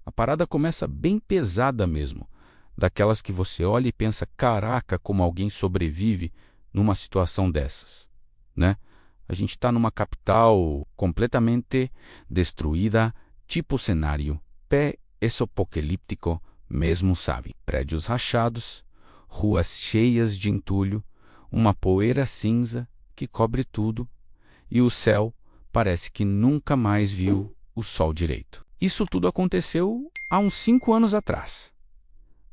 A parada começa bem pesada mesmo, daquelas que você olha e pensa, caraca, como alguém sobrevive numa situação dessas, né? A gente está numa capital completamente destruída, tipo cenário pré-apocalíptico mesmo, sabe? Prédios rachados, ruas cheias de entulho, uma poeira cinza que cobre tudo, e o céu parece que nunca mais viu o sol direito. Isso tudo aconteceu há uns 5 anos atrás.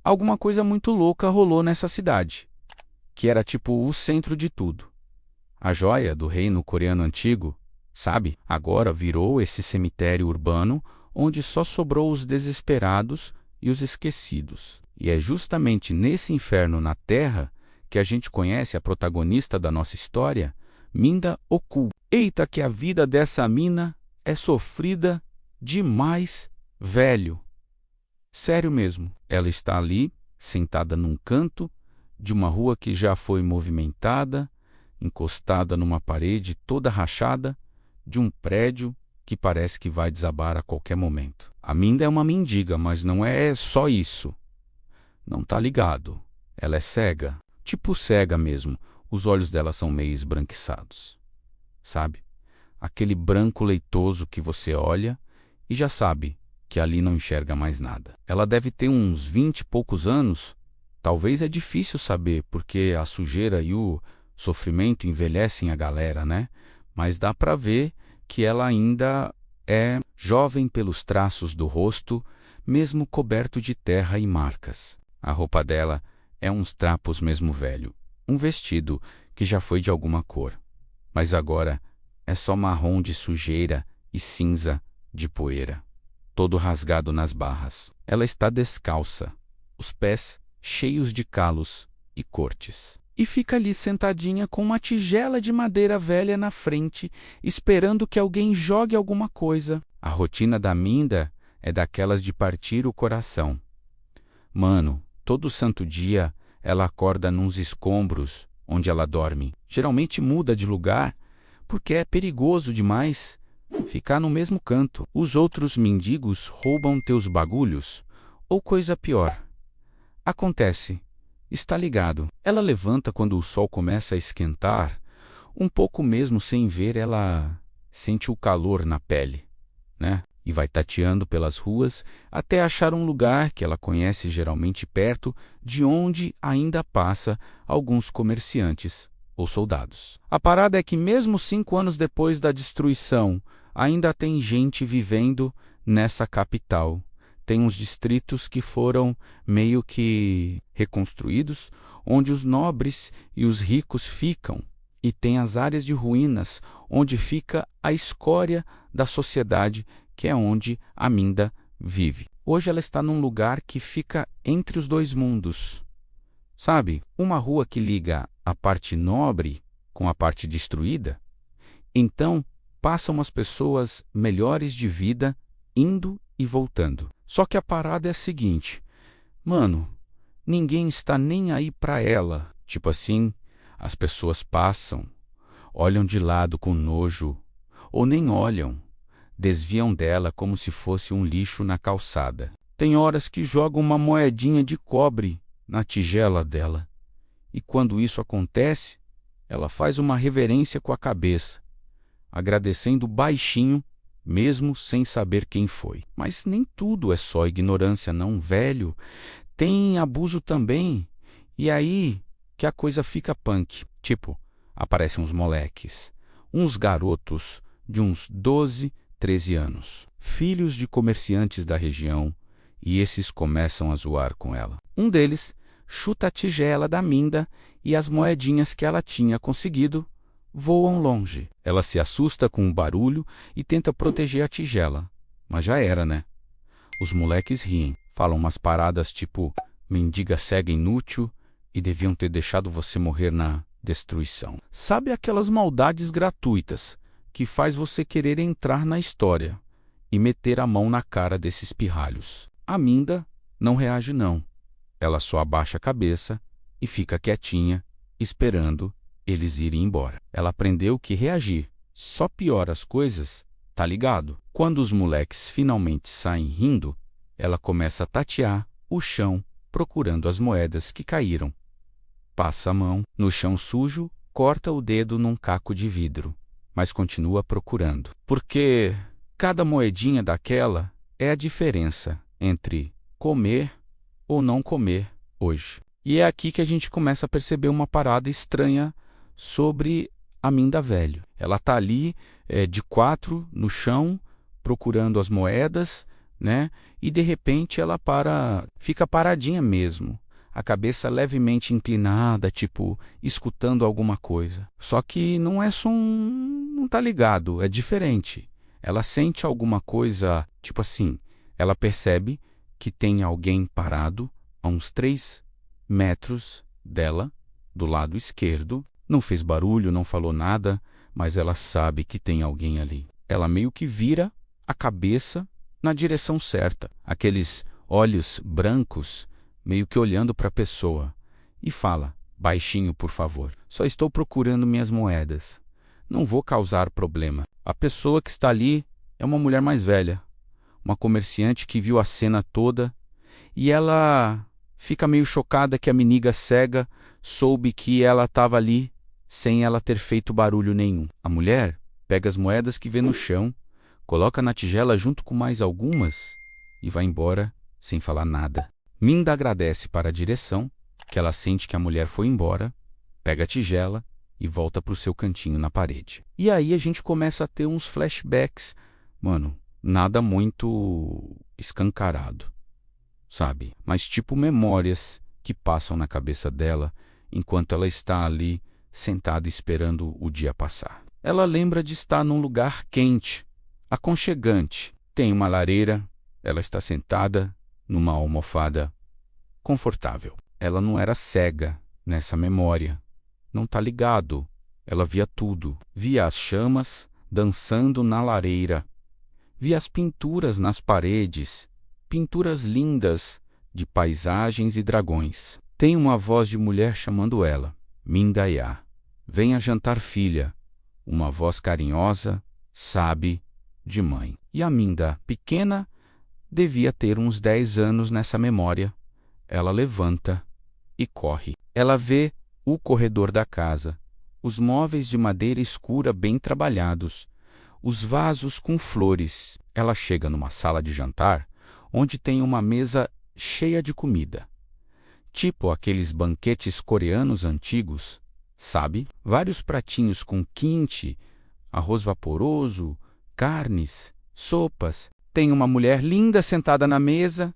Alguma coisa muito louca rolou nessa cidade, que era tipo o centro de tudo. A joia do reino coreano antigo, sabe, agora virou esse cemitério urbano onde só sobrou os desesperados e os esquecidos. E é justamente nesse inferno na Terra que a gente conhece a protagonista da nossa história, Minda Oku. Eita que a vida dessa mina é sofrida demais, velho. Sério mesmo, ela está ali, sentada num canto de uma rua que já foi movimentada, encostada numa parede toda rachada de um prédio que parece que vai desabar a qualquer momento. A Minda é uma mendiga, mas não é só isso. Não tá ligado. Ela é cega, tipo cega mesmo. Os olhos dela são meio esbranquiçados. Sabe? Aquele branco leitoso que você olha e já sabe que ali não enxerga mais nada. Ela deve ter uns 20 e poucos anos. Talvez é difícil saber, porque a sujeira e o sofrimento envelhecem a galera, né? Mas dá para ver que ela ainda é jovem pelos traços do rosto, mesmo coberto de terra e marcas. A roupa dela é uns trapos mesmo velho, um vestido que já foi de alguma cor, mas agora é só marrom de sujeira e cinza de poeira, todo rasgado nas barras. Ela está descalça, os pés cheios de calos e cortes. E fica ali sentadinha com uma tigela de madeira velha na frente, esperando que alguém jogue alguma coisa. A rotina da Minda é daquelas de partir o coração. Mano, todo santo dia ela acorda nos escombros onde ela dorme. Geralmente muda de lugar, porque é perigoso demais ficar no mesmo canto. Os outros mendigos roubam teus bagulhos, ou coisa pior. Acontece. Está ligado. Ela levanta quando o sol começa a esquentar, um pouco mesmo sem ver, ela sente o calor na pele, né? E vai tateando pelas ruas até achar um lugar que ela conhece geralmente perto de onde ainda passa alguns comerciantes ou soldados. A parada é que mesmo 5 anos depois da destruição, ainda tem gente vivendo nessa capital. Tem uns distritos que foram meio que reconstruídos, onde os nobres e os ricos ficam, e tem as áreas de ruínas, onde fica a escória da sociedade, que é onde a Minda vive. Hoje ela está num lugar que fica entre os dois mundos. Sabe, uma rua que liga a parte nobre com a parte destruída. Então, passam as pessoas melhores de vida indo e voltando. Só que a parada é a seguinte, mano, ninguém está nem aí pra ela. Tipo assim, as pessoas passam, olham de lado com nojo, ou nem olham, desviam dela como se fosse um lixo na calçada. Tem horas que jogam uma moedinha de cobre na tigela dela, e quando isso acontece, ela faz uma reverência com a cabeça, agradecendo baixinho, mesmo sem saber quem foi. Mas nem tudo é só ignorância, não, velho. Tem abuso também. E aí que a coisa fica punk. Tipo, aparecem uns moleques, uns garotos de uns 12, 13 anos, filhos de comerciantes da região, e esses começam a zoar com ela. Um deles chuta a tigela da Minda e as moedinhas que ela tinha conseguido voam longe. Ela se assusta com o barulho e tenta proteger a tigela. Mas já era, né? Os moleques riem, falam umas paradas tipo mendiga cega inútil e deviam ter deixado você morrer na destruição. Sabe aquelas maldades gratuitas que faz você querer entrar na história e meter a mão na cara desses pirralhos? A Minda não reage não. Ela só abaixa a cabeça e fica quietinha, esperando eles irem embora. Ela aprendeu que reagir só piora as coisas, tá ligado? Quando os moleques finalmente saem rindo, Ela começa a tatear o chão, procurando as moedas que caíram. Passa a mão no chão sujo, corta o dedo num caco de vidro, mas continua procurando. Porque cada moedinha daquela é a diferença entre comer ou não comer hoje. E é aqui que a gente começa a perceber uma parada estranha sobre a Minda Velho. Ela está ali, de quatro, no chão, procurando as moedas, né? E de repente ela fica paradinha mesmo, a cabeça levemente inclinada, tipo, escutando alguma coisa. Só que não é som, não tá ligado, é diferente. Ela sente alguma coisa, tipo assim, ela percebe que tem alguém parado a uns 3 metros dela, do lado esquerdo. Não fez barulho, não falou nada, mas ela sabe que tem alguém ali. Ela meio que vira a cabeça na direção certa, aqueles olhos brancos meio que olhando para a pessoa, e fala, baixinho por favor, só estou procurando minhas moedas. Não vou causar problema. A pessoa que está ali é uma mulher mais velha, uma comerciante que viu a cena toda, e ela fica meio chocada que a menina cega soube que ela estava ali sem ela ter feito barulho nenhum. A mulher pega as moedas que vê no chão, coloca na tigela junto com mais algumas e vai embora sem falar nada. Minda agradece para a direção, que ela sente que a mulher foi embora, pega a tigela e volta para o seu cantinho na parede. E aí a gente começa a ter uns flashbacks, mano, nada muito escancarado, sabe? Mas tipo memórias que passam na cabeça dela enquanto ela está ali sentada esperando o dia passar. Ela lembra de estar num lugar quente, aconchegante. Tem uma lareira, ela está sentada numa almofada confortável. Ela não era cega nessa memória. Não tá ligado. Ela via tudo. Via as chamas dançando na lareira. Via as pinturas nas paredes. Pinturas lindas de paisagens e dragões. Tem uma voz de mulher chamando ela. Mindaiá. Venha jantar, filha. Uma voz carinhosa, sabe, de mãe. E a Minda, pequena, devia ter uns 10 anos nessa memória. Ela levanta e corre. Ela vê o corredor da casa, os móveis de madeira escura bem trabalhados, os vasos com flores. Ela chega numa sala de jantar, onde tem uma mesa cheia de comida. Tipo aqueles banquetes coreanos antigos, sabe? Vários pratinhos com quinte, arroz vaporoso, carnes, sopas. Tem uma mulher linda sentada na mesa,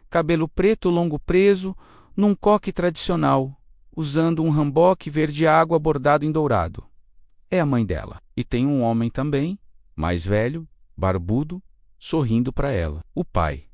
cabelo preto longo preso, num coque tradicional, usando um hanbok verde água bordado em dourado. É a mãe dela. E tem um homem também, mais velho, barbudo, sorrindo para ela. O pai.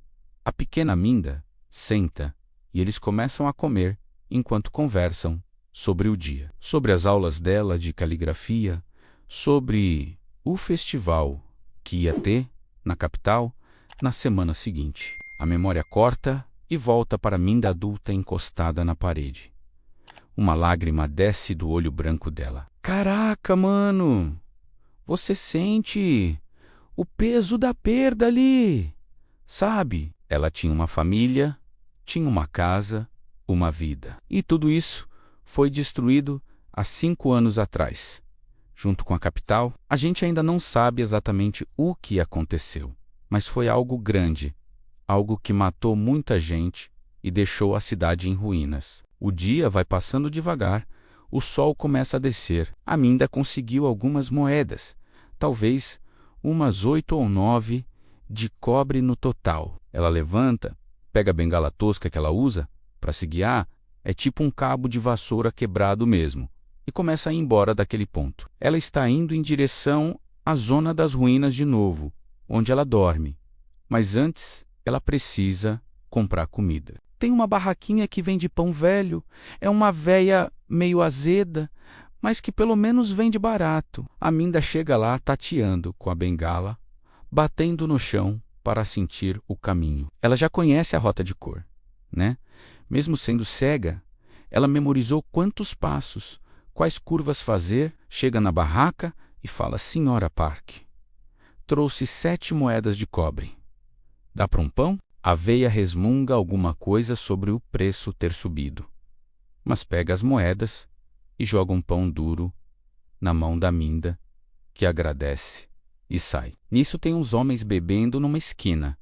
A pequena Minda senta e eles começam a comer enquanto conversam sobre o dia, sobre as aulas dela de caligrafia, sobre o festival que ia ter na capital na semana seguinte. A memória corta e volta para Minda adulta encostada na parede. Uma lágrima desce do olho branco dela. Caraca, mano! Você sente o peso da perda ali, sabe? Ela tinha uma família, tinha uma casa, uma vida. E tudo isso foi destruído há 5 anos atrás. Junto com a capital, a gente ainda não sabe exatamente o que aconteceu, mas foi algo grande, algo que matou muita gente e deixou a cidade em ruínas. O dia vai passando devagar, o sol começa a descer. A Minda conseguiu algumas moedas, talvez umas 8 ou 9 de cobre no total. Ela levanta, pega a bengala tosca que ela usa para se guiar, é tipo um cabo de vassoura quebrado mesmo, e começa a ir embora daquele ponto. Ela está indo em direção à zona das ruínas de novo, onde ela dorme. Mas antes, ela precisa comprar comida. Tem uma barraquinha que vende pão velho, é uma véia meio azeda, mas que pelo menos vende barato. A Minda chega lá tateando com a bengala, batendo no chão para sentir o caminho. Ela já conhece a rota de cor, né? Mesmo sendo cega, ela memorizou quantos passos, quais curvas fazer, chega na barraca e fala: Senhora Park, trouxe 7 moedas de cobre. Dá para um pão? A veia resmunga alguma coisa sobre o preço ter subido, mas pega as moedas e joga um pão duro na mão da Minda, que agradece e sai. Nisso tem uns homens bebendo numa esquina,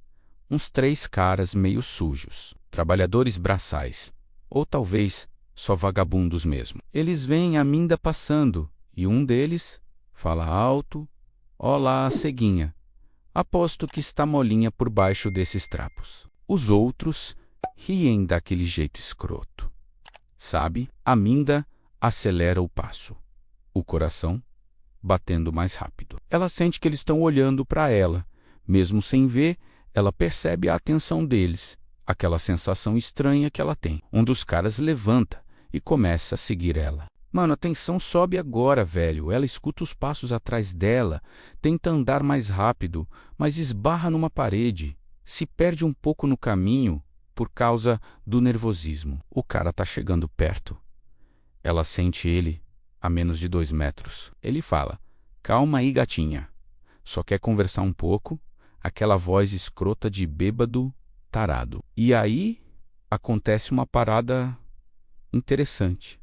uns 3 caras meio sujos, trabalhadores braçais, ou talvez só vagabundos mesmo. Eles veem a Minda passando e um deles fala alto: "Olá, ceguinha. Aposto que está molinha por baixo desses trapos." Os outros riem daquele jeito escroto. Sabe? A Minda acelera o passo, o coração batendo mais rápido. Ela sente que eles estão olhando para ela. Mesmo sem ver, ela percebe a atenção deles, aquela sensação estranha que ela tem. Um dos caras levanta e começa a seguir ela. Mano, a tensão sobe agora, velho. Ela escuta os passos atrás dela, tenta andar mais rápido, mas esbarra numa parede, se perde um pouco no caminho por causa do nervosismo. O cara tá chegando perto. Ela sente ele a menos de 2 metros. Ele fala: "Calma aí, gatinha. Só quer conversar um pouco?" Aquela voz escrota de bêbado tarado. E aí acontece uma parada interessante.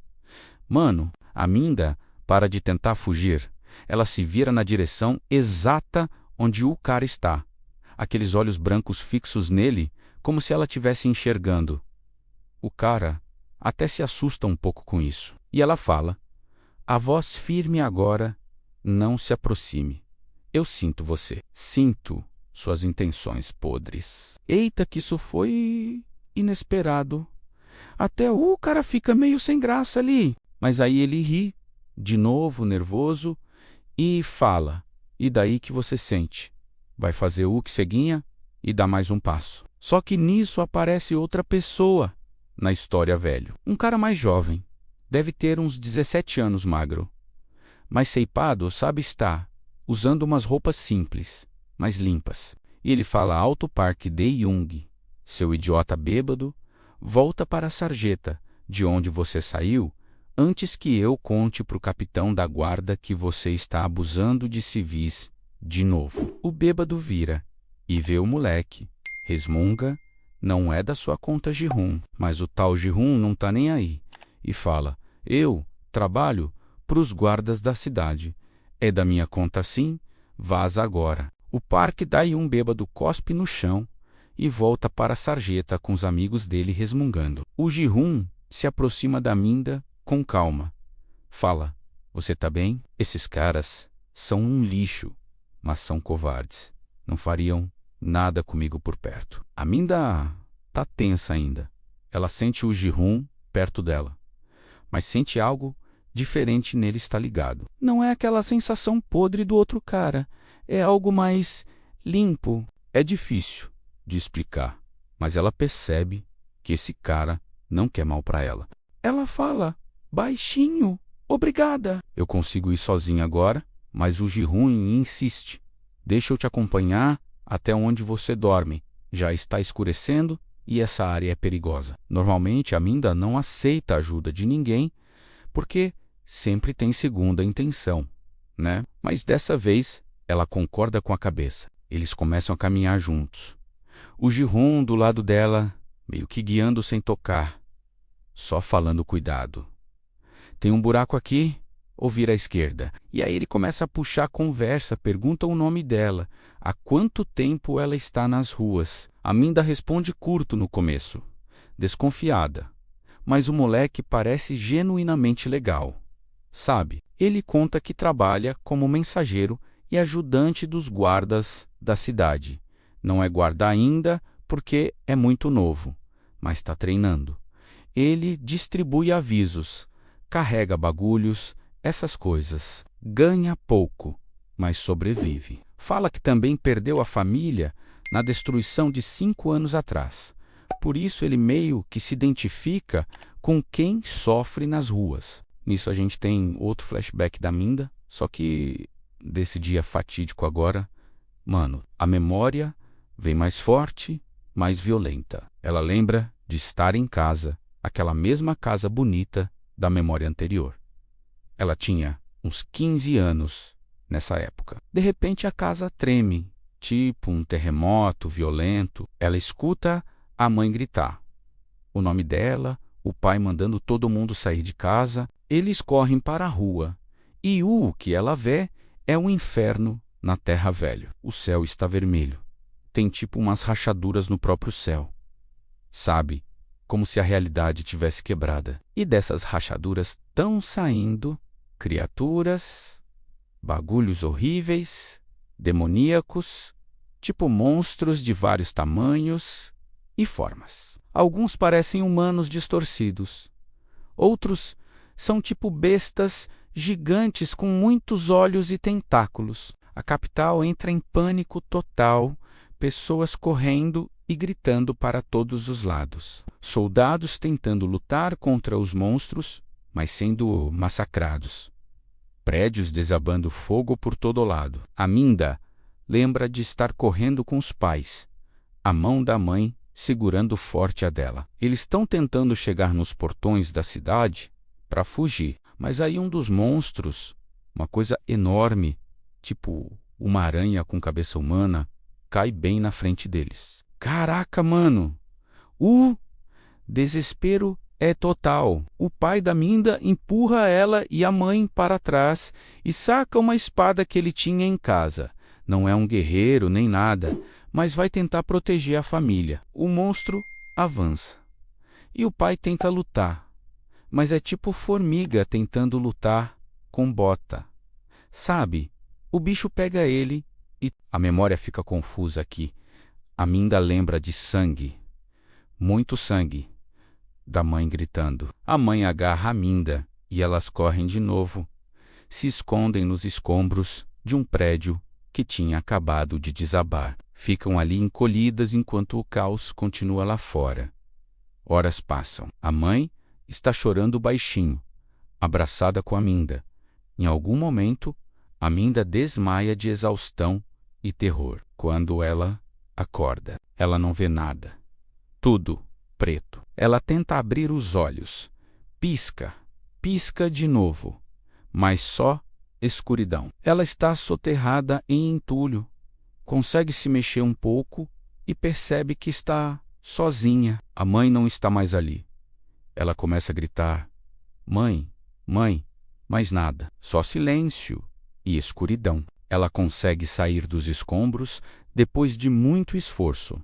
Mano, a Minda para de tentar fugir. Ela se vira na direção exata onde o cara está. Aqueles olhos brancos fixos nele, como se ela estivesse enxergando. O cara até se assusta um pouco com isso. E ela fala: "A voz firme agora, não se aproxime. Eu sinto você. Sinto suas intenções podres." Eita, que isso foi inesperado. Até o cara fica meio sem graça ali. Mas aí ele ri, de novo, nervoso, e fala: "E daí que você sente? Vai fazer o que, ceguinha?" E dá mais um passo. Só que nisso aparece outra pessoa na história, velho. Um cara mais jovem. Deve ter uns 17 anos, magro. Mas ceipado, sabe estar, usando umas roupas simples, mas limpas. E ele fala alto: "Park de Jung, seu idiota bêbado, volta para a sarjeta, de onde você saiu, antes que eu conte pro capitão da guarda que você está abusando de civis de novo." O bêbado vira e vê o moleque. Resmunga: "Não é da sua conta, Jihun." Mas o tal Jihun não tá nem aí e fala: "Eu trabalho pros guardas da cidade. É da minha conta sim, vaza agora." O Parque daí um bêbado cospe no chão e volta para a sarjeta com os amigos dele resmungando. O Jihun se aproxima da Minda com calma. Fala: "Você tá bem? Esses caras são um lixo, mas são covardes. Não fariam nada comigo por perto." A Minda tá tensa ainda. Ela sente o Jihun perto dela, mas sente algo diferente nele está ligado. Não é aquela sensação podre do outro cara. É algo mais limpo. É difícil de explicar, mas ela percebe que esse cara não quer mal para ela. Ela fala baixinho: "Obrigada." "Eu consigo ir sozinha agora, mas o Jihun insiste. Deixa eu te acompanhar até onde você dorme. Já está escurecendo e essa área é perigosa." Normalmente a Minda não aceita a ajuda de ninguém, porque sempre tem segunda intenção, né? Mas dessa vez ela concorda com a cabeça. Eles começam a caminhar juntos. O Jihun do lado dela, meio que guiando sem tocar, só falando: "Cuidado. Tem um buraco aqui, ou vira à esquerda." E aí ele começa a puxar a conversa, pergunta o nome dela, há quanto tempo ela está nas ruas. A Minda responde curto no começo, desconfiada. Mas o moleque parece genuinamente legal. Sabe? Ele conta que trabalha como mensageiro e ajudante dos guardas da cidade. Não é guarda ainda porque é muito novo, mas está treinando. Ele distribui avisos, carrega bagulhos, essas coisas. Ganha pouco, mas sobrevive. Fala que também perdeu a família na destruição de 5 anos atrás. Por isso ele meio que se identifica com quem sofre nas ruas. Nisso a gente tem outro flashback da Minda, só que desse dia fatídico agora, mano, a memória vem mais forte, mais violenta. Ela lembra de estar em casa, aquela mesma casa bonita da memória anterior. Ela tinha uns 15 anos nessa época. De repente a casa treme, tipo um terremoto violento. Ela escuta a mãe gritar o nome dela, o pai mandando todo mundo sair de casa. Eles correm para a rua e o que ela vê é um inferno na terra velha. O céu está vermelho. Tem tipo umas rachaduras no próprio céu. Sabe? Como se a realidade tivesse quebrada. E dessas rachaduras estão saindo criaturas, bagulhos horríveis, demoníacos, tipo monstros de vários tamanhos e formas. Alguns parecem humanos distorcidos. Outros são tipo bestas gigantes com muitos olhos e tentáculos. A capital entra em pânico total, pessoas correndo e gritando para todos os lados. Soldados tentando lutar contra os monstros, mas sendo massacrados. Prédios desabando fogo por todo lado. Aminda lembra de estar correndo com os pais, a mão da mãe segurando forte a dela. Eles estão tentando chegar nos portões da cidade para fugir, mas aí um dos monstros, uma coisa enorme, tipo uma aranha com cabeça humana, cai bem na frente deles. Caraca, mano! O desespero é total. O pai da Minda empurra ela e a mãe para trás e saca uma espada que ele tinha em casa. Não é um guerreiro nem nada, mas vai tentar proteger a família. O monstro avança. E o pai tenta lutar, mas é tipo formiga tentando lutar com bota. Sabe, o bicho pega ele e a memória fica confusa aqui. A Minda lembra de sangue, muito sangue, da mãe gritando. A mãe agarra a Minda e elas correm de novo, se escondem nos escombros de um prédio que tinha acabado de desabar. Ficam ali encolhidas enquanto o caos continua lá fora. Horas passam. A mãe está chorando baixinho, abraçada com a Minda. Em algum momento, a Minda desmaia de exaustão e terror. Quando ela acorda, ela não vê nada. Tudo preto. Ela tenta abrir os olhos. Pisca, pisca de novo, mas só escuridão. Ela está soterrada em entulho. Consegue se mexer um pouco e percebe que está sozinha. A mãe não está mais ali. Ela começa a gritar: "Mãe, mãe", mas nada. Só silêncio e escuridão. Ela consegue sair dos escombros depois de muito esforço,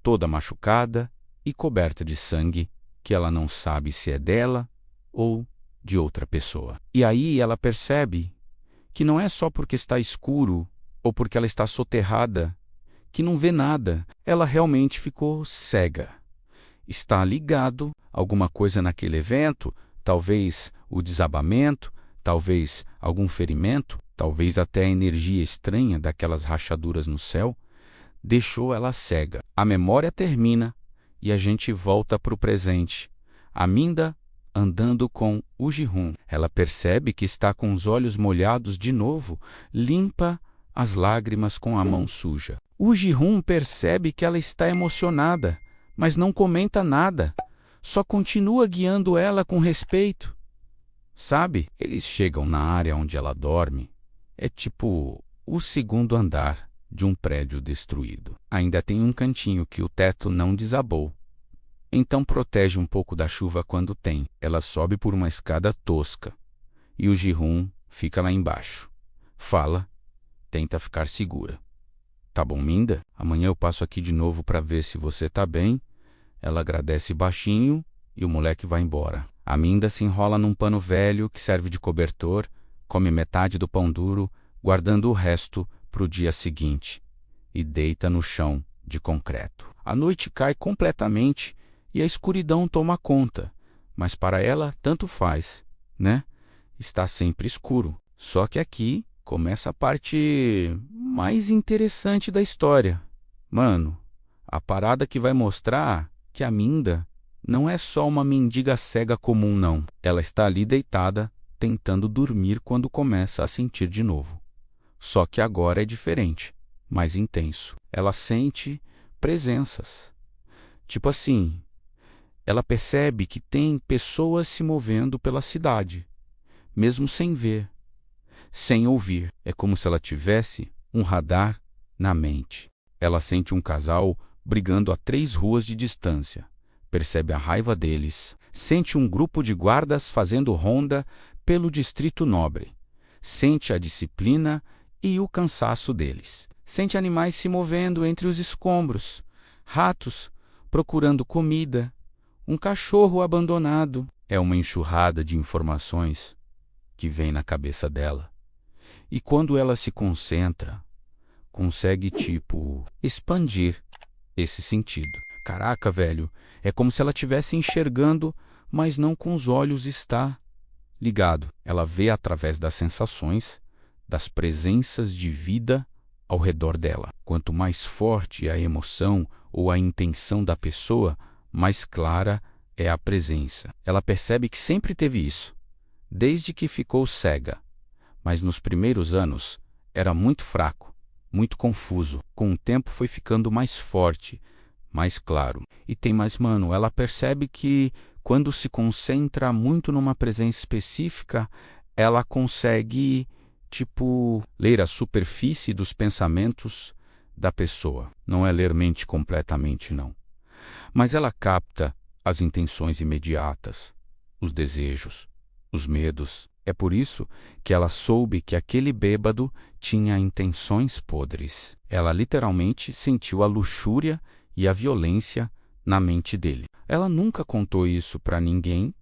toda machucada e coberta de sangue que ela não sabe se é dela ou de outra pessoa. E aí ela percebe que não é só porque está escuro ou porque ela está soterrada que não vê nada. Ela realmente ficou cega. Está ligado a alguma coisa naquele evento, talvez o desabamento, talvez algum ferimento, talvez até a energia estranha daquelas rachaduras no céu, deixou ela cega. A memória termina e a gente volta para o presente. A Minda andando com o Ji-hoon. Ela percebe que está com os olhos molhados de novo, limpa as lágrimas com a mão suja. O Ji-hoon percebe que ela está emocionada, mas não comenta nada, só continua guiando ela com respeito. Sabe, eles chegam na área onde ela dorme. É tipo o segundo andar de um prédio destruído. Ainda tem um cantinho que o teto não desabou. Então protege um pouco da chuva quando tem. Ela sobe por uma escada tosca. E o Ji-hoon fica lá embaixo. Fala, tenta ficar segura. "Tá bom, Minda? Amanhã eu passo aqui de novo para ver se você tá bem." Ela agradece baixinho e o moleque vai embora. A Minda se enrola num pano velho que serve de cobertor, come metade do pão duro, guardando o resto para o dia seguinte, e deita no chão de concreto. A noite cai completamente e a escuridão toma conta, mas para ela tanto faz, né? Está sempre escuro. Só que aqui começa a parte mais interessante da história. Mano, a parada que vai mostrar que a Minda não é só uma mendiga cega comum, não. Ela está ali deitada, tentando dormir quando começa a sentir de novo. Só que agora é diferente, mais intenso. Ela sente presenças. Tipo assim, ela percebe que tem pessoas se movendo pela cidade, mesmo sem ver, sem ouvir. É como se ela tivesse um radar na mente. Ela sente um casal brigando a 3 ruas de distância. Percebe a raiva deles. Sente um grupo de guardas fazendo ronda pelo distrito nobre. Sente a disciplina e o cansaço deles. Sente animais se movendo entre os escombros. Ratos procurando comida. Um cachorro abandonado. É uma enxurrada de informações que vem na cabeça dela. E quando ela se concentra, consegue, expandir esse sentido. Caraca, velho, é como se ela estivesse enxergando, mas não com os olhos está ligado. Ela vê através das sensações, das presenças de vida ao redor dela. Quanto mais forte a emoção ou a intenção da pessoa, mais clara é a presença. Ela percebe que sempre teve isso, desde que ficou cega. Mas nos primeiros anos era muito fraco, muito confuso. Com o tempo foi ficando mais forte, mais claro. E tem mais, mano, ela percebe que quando se concentra muito numa presença específica, ela consegue, ler a superfície dos pensamentos da pessoa. Não é ler mente completamente, não. Mas ela capta as intenções imediatas, os desejos, os medos. É por isso que ela soube que aquele bêbado tinha intenções podres. Ela literalmente sentiu a luxúria e a violência na mente dele. Ela nunca contou isso para ninguém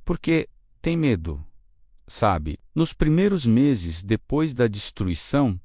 porque tem medo, sabe? Nos primeiros meses depois da destruição,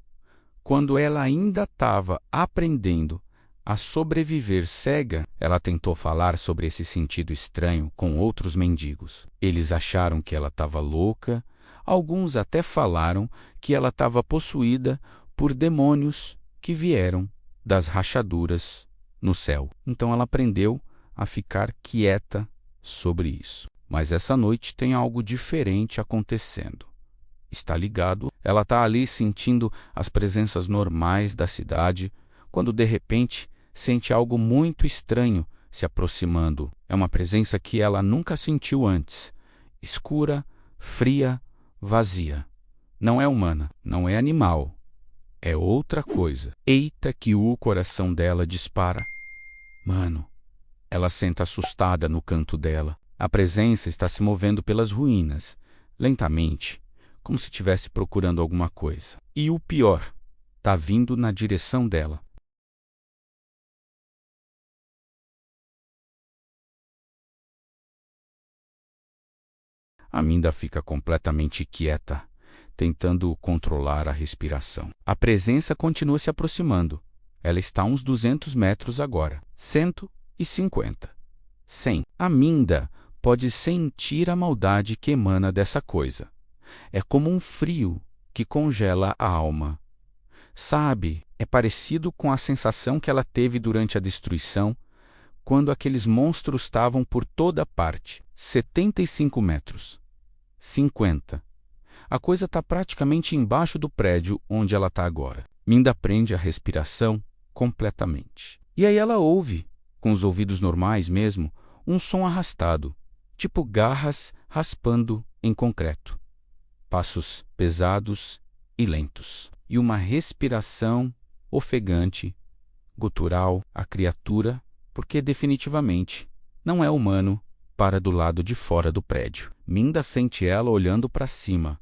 quando ela ainda estava aprendendo a sobreviver cega, ela tentou falar sobre esse sentido estranho com outros mendigos. Eles acharam que ela estava louca, alguns até falaram que ela estava possuída por demônios que vieram das rachaduras no céu. Então ela aprendeu a ficar quieta sobre isso. Mas essa noite tem algo diferente acontecendo. Está ligado? Ela está ali sentindo as presenças normais da cidade, quando de repente sente algo muito estranho se aproximando. É uma presença que ela nunca sentiu antes. Escura, fria, vazia. Não é humana, não é animal. É outra coisa. Eita que o coração dela dispara. Mano, ela senta assustada no canto dela. A presença está se movendo pelas ruínas, lentamente, como se estivesse procurando alguma coisa. E o pior, está vindo na direção dela. A Minda fica completamente quieta, tentando controlar a respiração. A presença continua se aproximando. Ela está a uns 200 metros agora. 150. 100. A Minda pode sentir a maldade que emana dessa coisa. É como um frio que congela a alma. Sabe, é parecido com a sensação que ela teve durante a destruição, quando aqueles monstros estavam por toda parte. 75 metros. 50. A coisa está praticamente embaixo do prédio onde ela está agora. Minda prende a respiração completamente. E aí ela ouve, com os ouvidos normais mesmo, um som arrastado, tipo garras raspando em concreto. Passos pesados e lentos. E uma respiração ofegante, gutural, a criatura, porque definitivamente não é humano, para do lado de fora do prédio. Minda sente ela olhando para cima,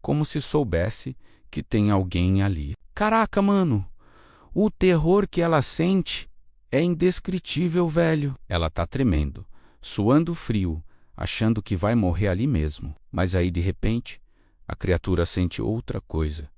como se soubesse que tem alguém ali. Caraca, mano! O terror que ela sente é indescritível, velho. Ela tá tremendo, suando frio, achando que vai morrer ali mesmo. Mas aí, de repente, a criatura sente outra coisa.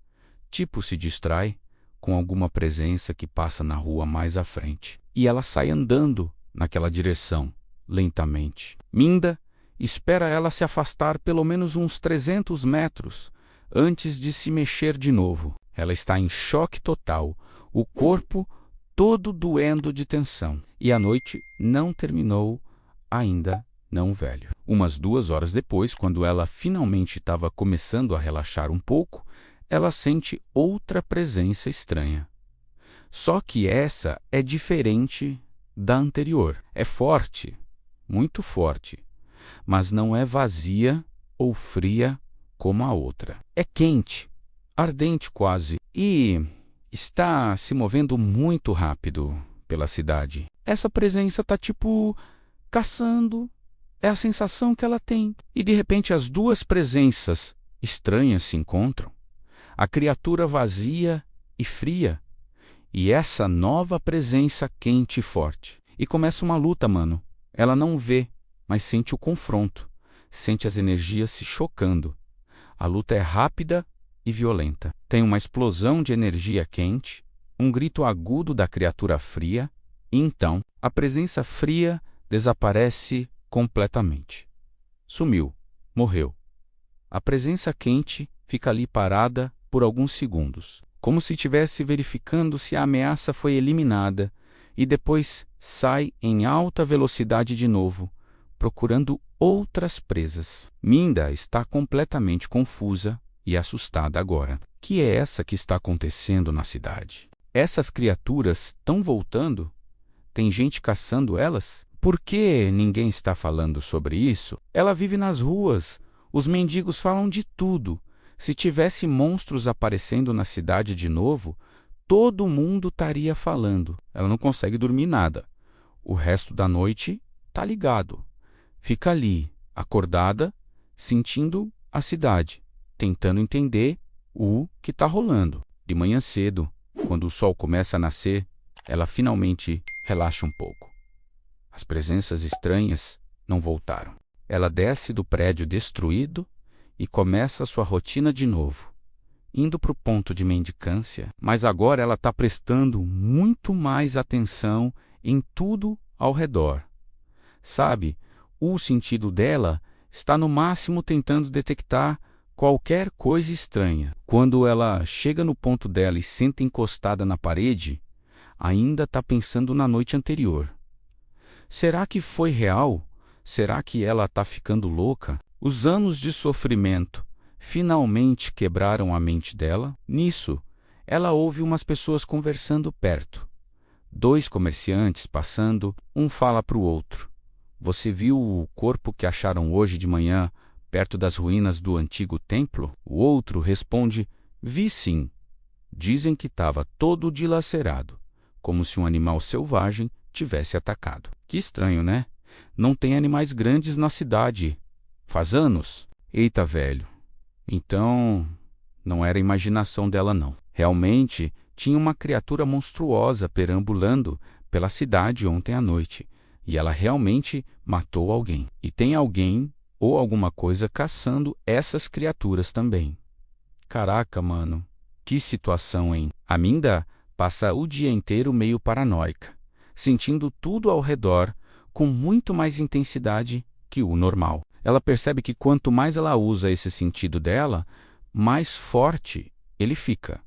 Se distrai com alguma presença que passa na rua mais à frente. E ela sai andando naquela direção, lentamente. Minda espera ela se afastar pelo menos uns 300 metros antes de se mexer de novo. Ela está em choque total, o corpo todo doendo de tensão. E a noite não terminou ainda não, velho. Umas 2 horas depois, quando ela finalmente estava começando a relaxar um pouco, ela sente outra presença estranha. Só que essa é diferente da anterior. É forte, muito forte, mas não é vazia ou fria como a outra. É quente, ardente quase, e está se movendo muito rápido pela cidade. Essa presença está tipo caçando. É a sensação que ela tem. E de repente as duas presenças estranhas se encontram. A criatura vazia e fria. E essa nova presença quente e forte. E começa uma luta, mano. Ela não vê, mas sente o confronto. Sente as energias se chocando. A luta é rápida e violenta. Tem uma explosão de energia quente, um grito agudo da criatura fria, e então a presença fria desaparece completamente. Sumiu, morreu. A presença quente fica ali parada por alguns segundos, como se estivesse verificando se a ameaça foi eliminada, e depois sai em alta velocidade de novo, procurando outras presas. Minda está completamente confusa e assustada agora. Que é essa que está acontecendo na cidade? Essas criaturas estão voltando? Tem gente caçando elas? Por que ninguém está falando sobre isso? Ela vive nas ruas. Os mendigos falam de tudo. Se tivesse monstros aparecendo na cidade de novo, todo mundo estaria falando. Ela não consegue dormir nada. O resto da noite está ligado. Fica ali, acordada, sentindo a cidade, tentando entender o que está rolando. De manhã cedo, quando o sol começa a nascer, ela finalmente relaxa um pouco. As presenças estranhas não voltaram. Ela desce do prédio destruído e começa a sua rotina de novo, indo para o ponto de mendicância, mas agora ela está prestando muito mais atenção em tudo ao redor. Sabe, o sentido dela está no máximo tentando detectar qualquer coisa estranha. Quando ela chega no ponto dela e senta encostada na parede, ainda está pensando na noite anterior. Será que foi real? Será que ela está ficando louca? Os anos de sofrimento finalmente quebraram a mente dela? Nisso, ela ouve umas pessoas conversando perto. 2 comerciantes passando, um fala para o outro. Você viu o corpo que acharam hoje de manhã perto das ruínas do antigo templo? O outro responde, vi sim. Dizem que estava todo dilacerado, como se um animal selvagem tivesse atacado. Que estranho, né? Não tem animais grandes na cidade. Faz anos. Eita, velho. Então, não era imaginação dela, não. Realmente, tinha uma criatura monstruosa perambulando pela cidade ontem à noite. E ela realmente matou alguém. E tem alguém ou alguma coisa caçando essas criaturas também. Caraca, mano. Que situação, hein? A Minda passa o dia inteiro meio paranoica, sentindo tudo ao redor com muito mais intensidade que o normal. Ela percebe que quanto mais ela usa esse sentido dela, mais forte ele fica.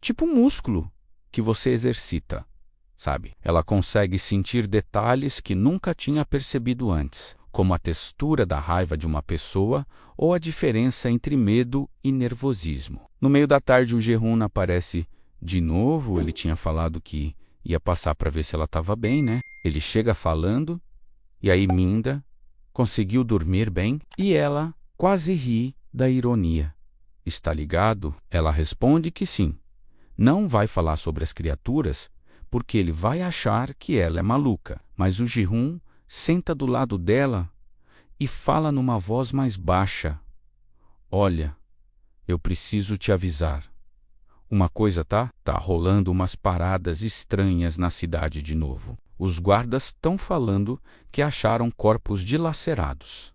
Tipo um músculo que você exercita, sabe? Ela consegue sentir detalhes que nunca tinha percebido antes, como a textura da raiva de uma pessoa ou a diferença entre medo e nervosismo. No meio da tarde, o Gerun aparece de novo. Ele tinha falado que ia passar para ver se ela estava bem, né? Ele chega falando, e aí Minda conseguiu dormir bem, e ela quase ri da ironia. Está ligado? Ela responde que sim. Não vai falar sobre as criaturas, porque ele vai achar que ela é maluca. Mas o Gerun senta do lado dela e fala numa voz mais baixa. Olha, eu preciso te avisar. Uma coisa tá rolando umas paradas estranhas na cidade de novo. Os guardas estão falando que acharam corpos dilacerados.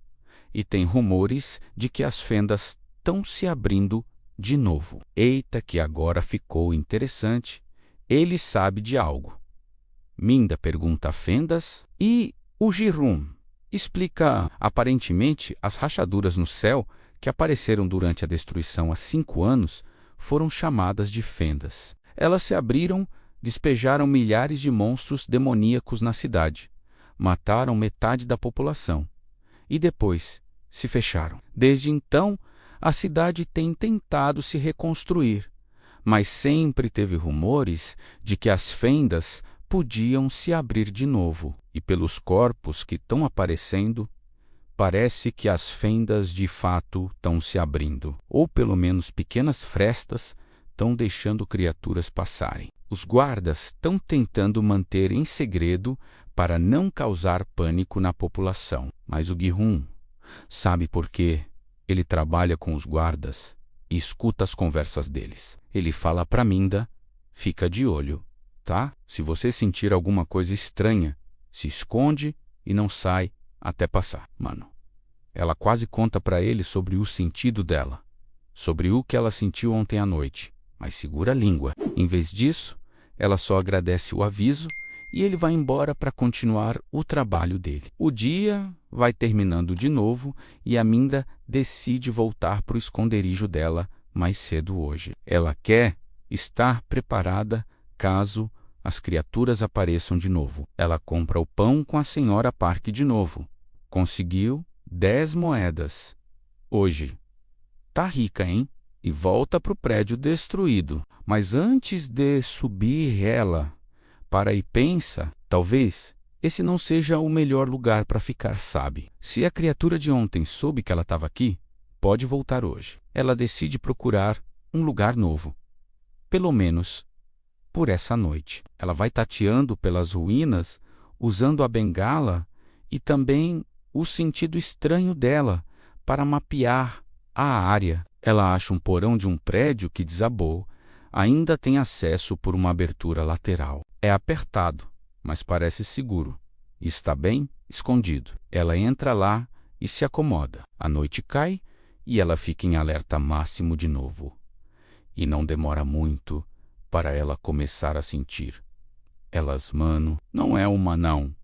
E tem rumores de que as fendas estão se abrindo de novo. Eita, que agora ficou interessante. Ele sabe de algo. Minda pergunta a fendas e o Gerun explica aparentemente as rachaduras no céu que apareceram durante a destruição há 5 anos foram chamadas de fendas. Elas se abriram, despejaram milhares de monstros demoníacos na cidade, mataram metade da população e depois se fecharam. Desde então, a cidade tem tentado se reconstruir, mas sempre teve rumores de que as fendas podiam se abrir de novo. E pelos corpos que estão aparecendo, parece que as fendas de fato estão se abrindo, ou pelo menos pequenas frestas estão deixando criaturas passarem. Os guardas estão tentando manter em segredo para não causar pânico na população. Mas o Gi-hun sabe por quê. Ele trabalha com os guardas e escuta as conversas deles. Ele fala para Minda, fica de olho, tá? Se você sentir alguma coisa estranha, se esconde e não sai até passar. Mano, ela quase conta para ele sobre o sentido dela, sobre o que ela sentiu ontem à noite, mas segura a língua. Em vez disso, ela só agradece o aviso e ele vai embora para continuar o trabalho dele. O dia vai terminando de novo e a Minda decide voltar para o esconderijo dela mais cedo hoje. Ela quer estar preparada caso as criaturas apareçam de novo. Ela compra o pão com a senhora Park de novo. Conseguiu 10 moedas. Hoje. Tá rica, hein? E volta para o prédio destruído. Mas antes de subir ela para e pensa, talvez esse não seja o melhor lugar para ficar, sabe? Se a criatura de ontem soube que ela estava aqui, pode voltar hoje. Ela decide procurar um lugar novo. Pelo menos por essa noite. Ela vai tateando pelas ruínas, usando a bengala e também o sentido estranho dela para mapear a área. Ela acha um porão de um prédio que desabou, ainda tem acesso por uma abertura lateral. É apertado, mas parece seguro. Está bem escondido. Ela entra lá e se acomoda. A noite cai e ela fica em alerta máximo de novo. E não demora muito para ela começar a sentir. Elas, mano, não é uma não.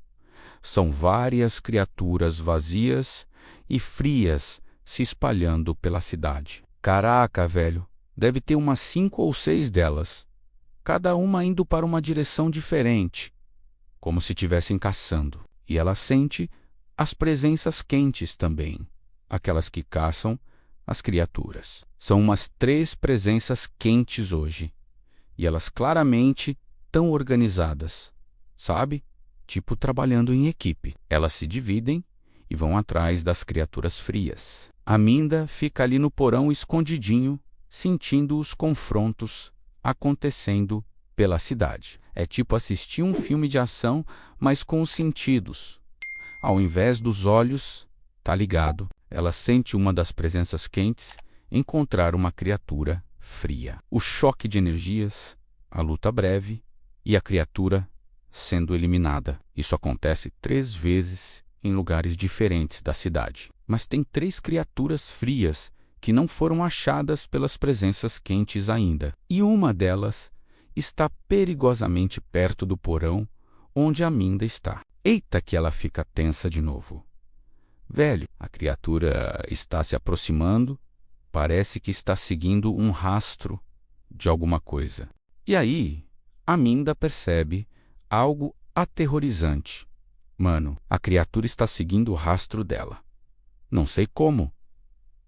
São várias criaturas vazias e frias se espalhando pela cidade. Caraca, velho, deve ter umas 5 ou 6 delas, cada uma indo para uma direção diferente, como se estivessem caçando. E ela sente as presenças quentes também, aquelas que caçam as criaturas. São umas 3 presenças quentes hoje. E elas claramente estão organizadas, sabe? Tipo trabalhando em equipe. Elas se dividem e vão atrás das criaturas frias. A Minda fica ali no porão escondidinho, sentindo os confrontos acontecendo pela cidade. É tipo assistir um filme de ação, mas com os sentidos. Ao invés dos olhos, tá ligado? Ela sente uma das presenças quentes encontrar uma criatura fria. O choque de energias, a luta breve e a criatura sendo eliminada. Isso acontece 3 vezes em lugares diferentes da cidade. Mas tem 3 criaturas frias que não foram achadas pelas presenças quentes ainda. E uma delas está perigosamente perto do porão onde a Minda está. Eita que ela fica tensa de novo. Velho, a criatura está se aproximando. Parece que está seguindo um rastro de alguma coisa. E aí, a Minda percebe algo aterrorizante. Mano, a criatura está seguindo o rastro dela. Não sei como.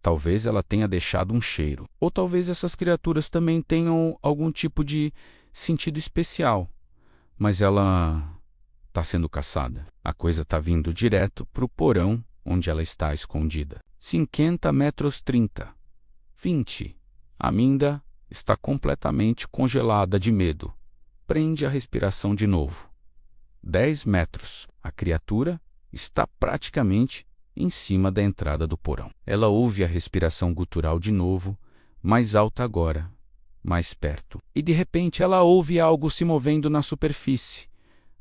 Talvez ela tenha deixado um cheiro. Ou talvez essas criaturas também tenham algum tipo de sentido especial. Mas ela está sendo caçada. A coisa está vindo direto para o porão onde ela está escondida. 50 metros 30. 20. A Minda está completamente congelada de medo. Prende a respiração de novo. 10 metros. A criatura está praticamente em cima da entrada do porão. Ela ouve a respiração gutural de novo, mais alta agora, mais perto. E de repente ela ouve algo se movendo na superfície.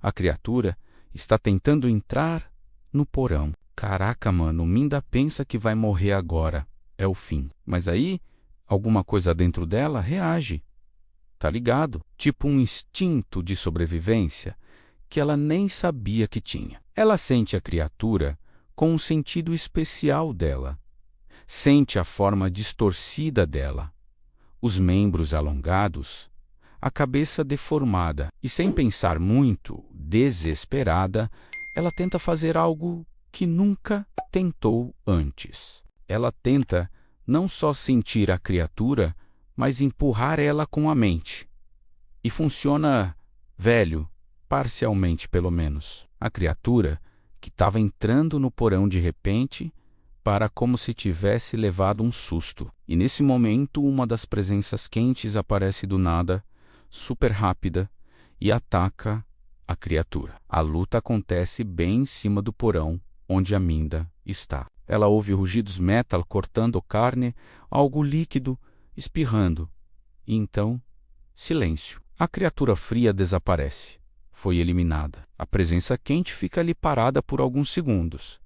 A criatura está tentando entrar no porão. Caraca, mano, Minda pensa que vai morrer agora. É o fim. Mas aí, alguma coisa dentro dela reage. Tá ligado? Tipo um instinto de sobrevivência que ela nem sabia que tinha. Ela sente a criatura com um sentido especial dela. Sente a forma distorcida dela, os membros alongados, a cabeça deformada. E sem pensar muito, desesperada, ela tenta fazer algo que nunca tentou antes. Ela tenta não só sentir a criatura, mas empurrar ela com a mente. E funciona, velho, parcialmente pelo menos. A criatura, que estava entrando no porão de repente, para como se tivesse levado um susto. E nesse momento, uma das presenças quentes aparece do nada, super rápida, e ataca a criatura. A luta acontece bem em cima do porão onde a Minda está. Ela ouve rugidos metal cortando carne, algo líquido espirrando. E então, silêncio. A criatura fria desaparece. Foi eliminada. A presença quente fica ali parada por alguns segundos,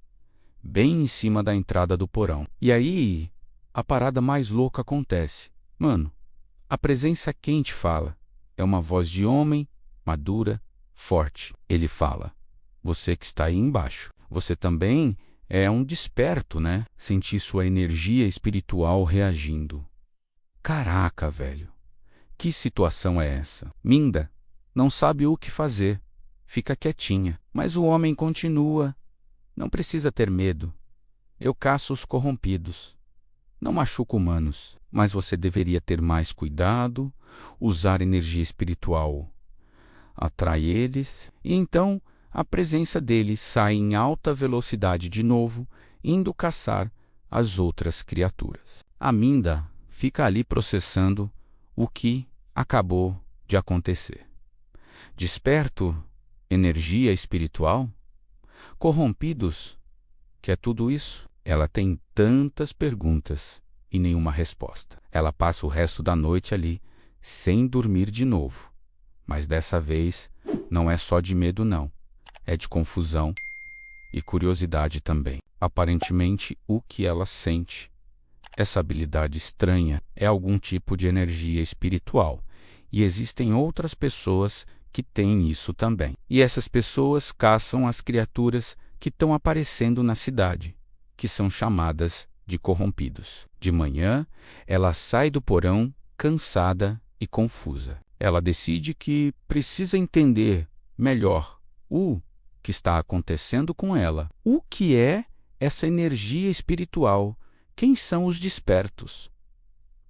bem em cima da entrada do porão. E aí, a parada mais louca acontece. Mano, a presença quente fala. É uma voz de homem, madura, forte. Ele fala: você que está aí embaixo, você também é um desperto, né? Senti sua energia espiritual reagindo. Caraca, velho. Que situação é essa? Minda não sabe o que fazer. Fica quietinha. Mas o homem continua. Não precisa ter medo. Eu caço os corrompidos. Não machuco humanos. Mas você deveria ter mais cuidado, usar energia espiritual. Atrai eles, e então a presença deles sai em alta velocidade de novo, indo caçar as outras criaturas. A Minda fica ali processando o que acabou de acontecer. Desperto, energia espiritual? Corrompidos? Que é tudo isso? Ela tem tantas perguntas e nenhuma resposta. Ela passa o resto da noite ali, sem dormir de novo. Mas dessa vez, não é só de medo não. É de confusão e curiosidade também. Aparentemente, o que ela sente, essa habilidade estranha, é algum tipo de energia espiritual. E existem outras pessoas que têm isso também. E essas pessoas caçam as criaturas que estão aparecendo na cidade, que são chamadas de corrompidos. De manhã, ela sai do porão cansada e confusa. Ela decide que precisa entender melhor o que está acontecendo com ela. O que é essa energia espiritual? Quem são os despertos?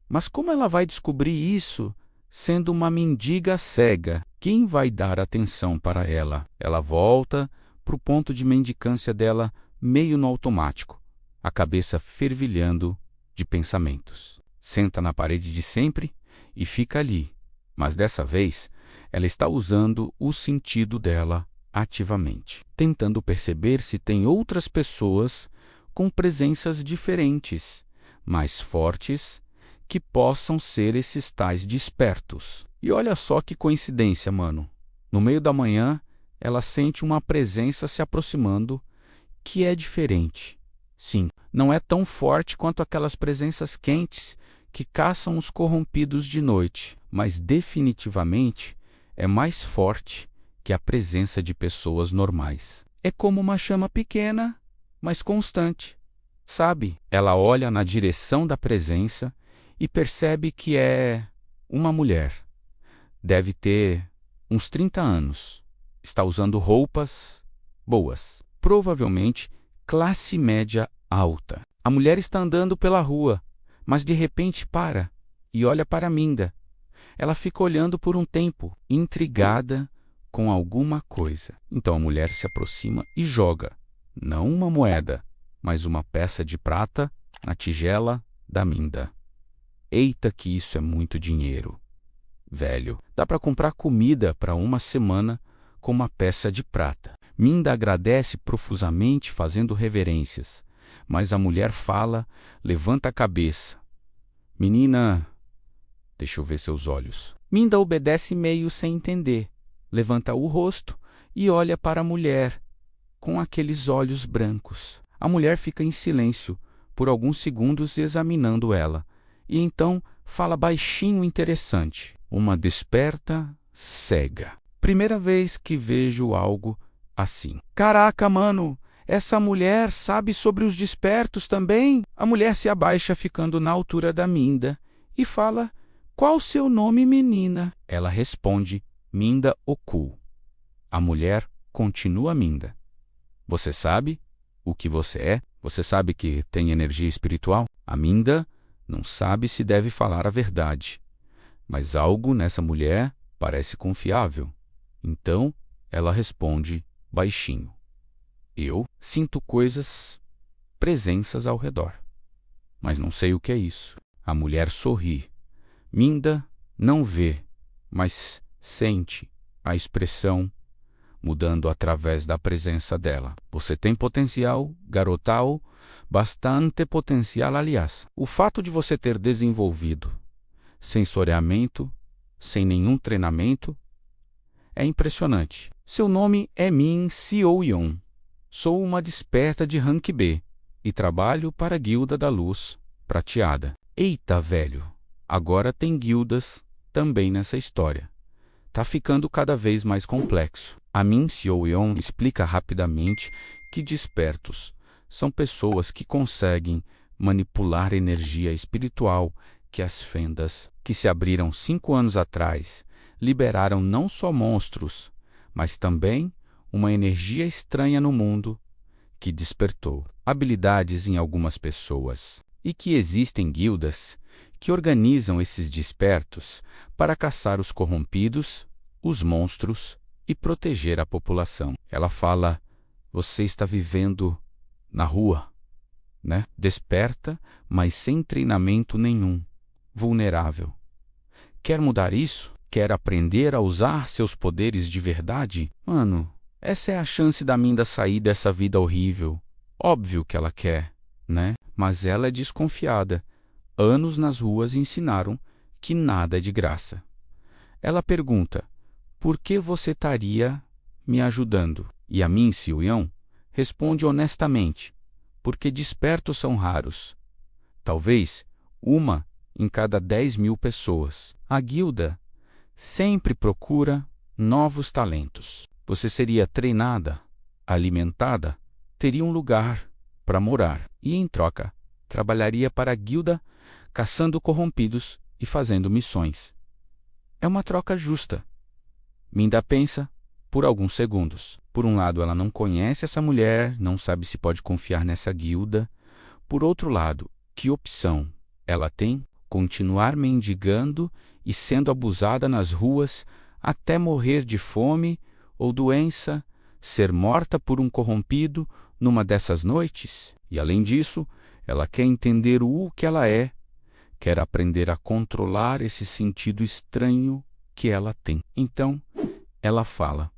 Mas como ela vai descobrir isso sendo uma mendiga cega? Quem vai dar atenção para ela? Ela volta para o ponto de mendicância dela meio no automático, a cabeça fervilhando de pensamentos. Senta na parede de sempre e fica ali, mas dessa vez ela está usando o sentido dela ativamente, tentando perceber se tem outras pessoas com presenças diferentes, mais fortes, que possam ser esses tais despertos. E olha só que coincidência, mano. No meio da manhã, ela sente uma presença se aproximando que é diferente. Sim, não é tão forte quanto aquelas presenças quentes que caçam os corrompidos de noite, mas definitivamente é mais forte que a presença de pessoas normais. É como uma chama pequena, mas constante. Sabe? Ela olha na direção da presença e percebe que é uma mulher. Deve ter uns 30 anos. Está usando roupas boas. Provavelmente classe média alta. A mulher está andando pela rua, mas de repente para e olha para Minda. Ela fica olhando por um tempo, intrigada com alguma coisa. Então a mulher se aproxima e joga, não uma moeda, mas uma peça de prata na tigela da Minda. Eita que isso é muito dinheiro. Velho, dá para comprar comida para uma semana com uma peça de prata. Minda agradece profusamente fazendo reverências, mas a mulher fala, levanta a cabeça. Menina, deixa eu ver seus olhos. Minda obedece meio sem entender. Levanta o rosto e olha para a mulher com aqueles olhos brancos. A mulher fica em silêncio por alguns segundos examinando ela, e então fala baixinho interessante. Uma desperta cega. Primeira vez que vejo algo assim. Caraca, mano, essa mulher sabe sobre os despertos também? A mulher se abaixa ficando na altura da Minda e fala: qual seu nome, menina? Ela responde: Minda Oku. A mulher continua Minda. Você sabe o que você é? Você sabe que tem energia espiritual? A Minda não sabe se deve falar a verdade, mas algo nessa mulher parece confiável. Então ela responde baixinho: eu sinto coisas presenças ao redor. Mas não sei o que é isso. A mulher sorri. Minda não vê, mas sente a expressão mudando através da presença dela. Você tem potencial, garotal, bastante potencial, aliás. O fato de você ter desenvolvido sensoriamento, sem nenhum treinamento, é impressionante. Seu nome é Min Seo-yeon. Sou uma desperta de rank B e trabalho para a Guilda da Luz Prateada. Eita, velho! Agora tem guildas também nessa história. Tá ficando cada vez mais complexo. A Min Seo-yeon explica rapidamente que despertos são pessoas que conseguem manipular energia espiritual, que as fendas que se abriram 5 anos atrás liberaram não só monstros, mas também uma energia estranha no mundo que despertou habilidades em algumas pessoas, e que existem guildas que organizam esses despertos para caçar os corrompidos, os monstros e proteger a população. Ela fala: você está vivendo na rua, né? Desperta, mas sem treinamento nenhum, vulnerável. Quer mudar isso? Quer aprender a usar seus poderes de verdade? Mano, essa é a chance da Minda sair dessa vida horrível. Óbvio que ela quer, né? Mas ela é desconfiada. Anos nas ruas ensinaram que nada é de graça. Ela pergunta: por que você estaria me ajudando? E a Min Seo-yeon responde honestamente: porque despertos são raros. Talvez uma em cada 10.000 pessoas. A guilda sempre procura novos talentos. Você seria treinada, alimentada, teria um lugar para morar e, em troca, trabalharia para a guilda caçando corrompidos e fazendo missões. É uma troca justa. Minda pensa por alguns segundos. Por um lado, ela não conhece essa mulher, não sabe se pode confiar nessa guilda. Por outro lado, que opção ela tem? Continuar mendigando e sendo abusada nas ruas até morrer de fome ou doença, ser morta por um corrompido numa dessas noites? E, além disso, ela quer entender o que ela é, quer aprender a controlar esse sentido estranho que ela tem. Então, ela fala: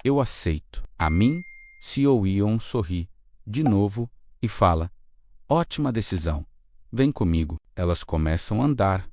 eu aceito. A Min Seo-yeon sorri de novo e fala: ótima decisão. Vem comigo. Elas começam a andar,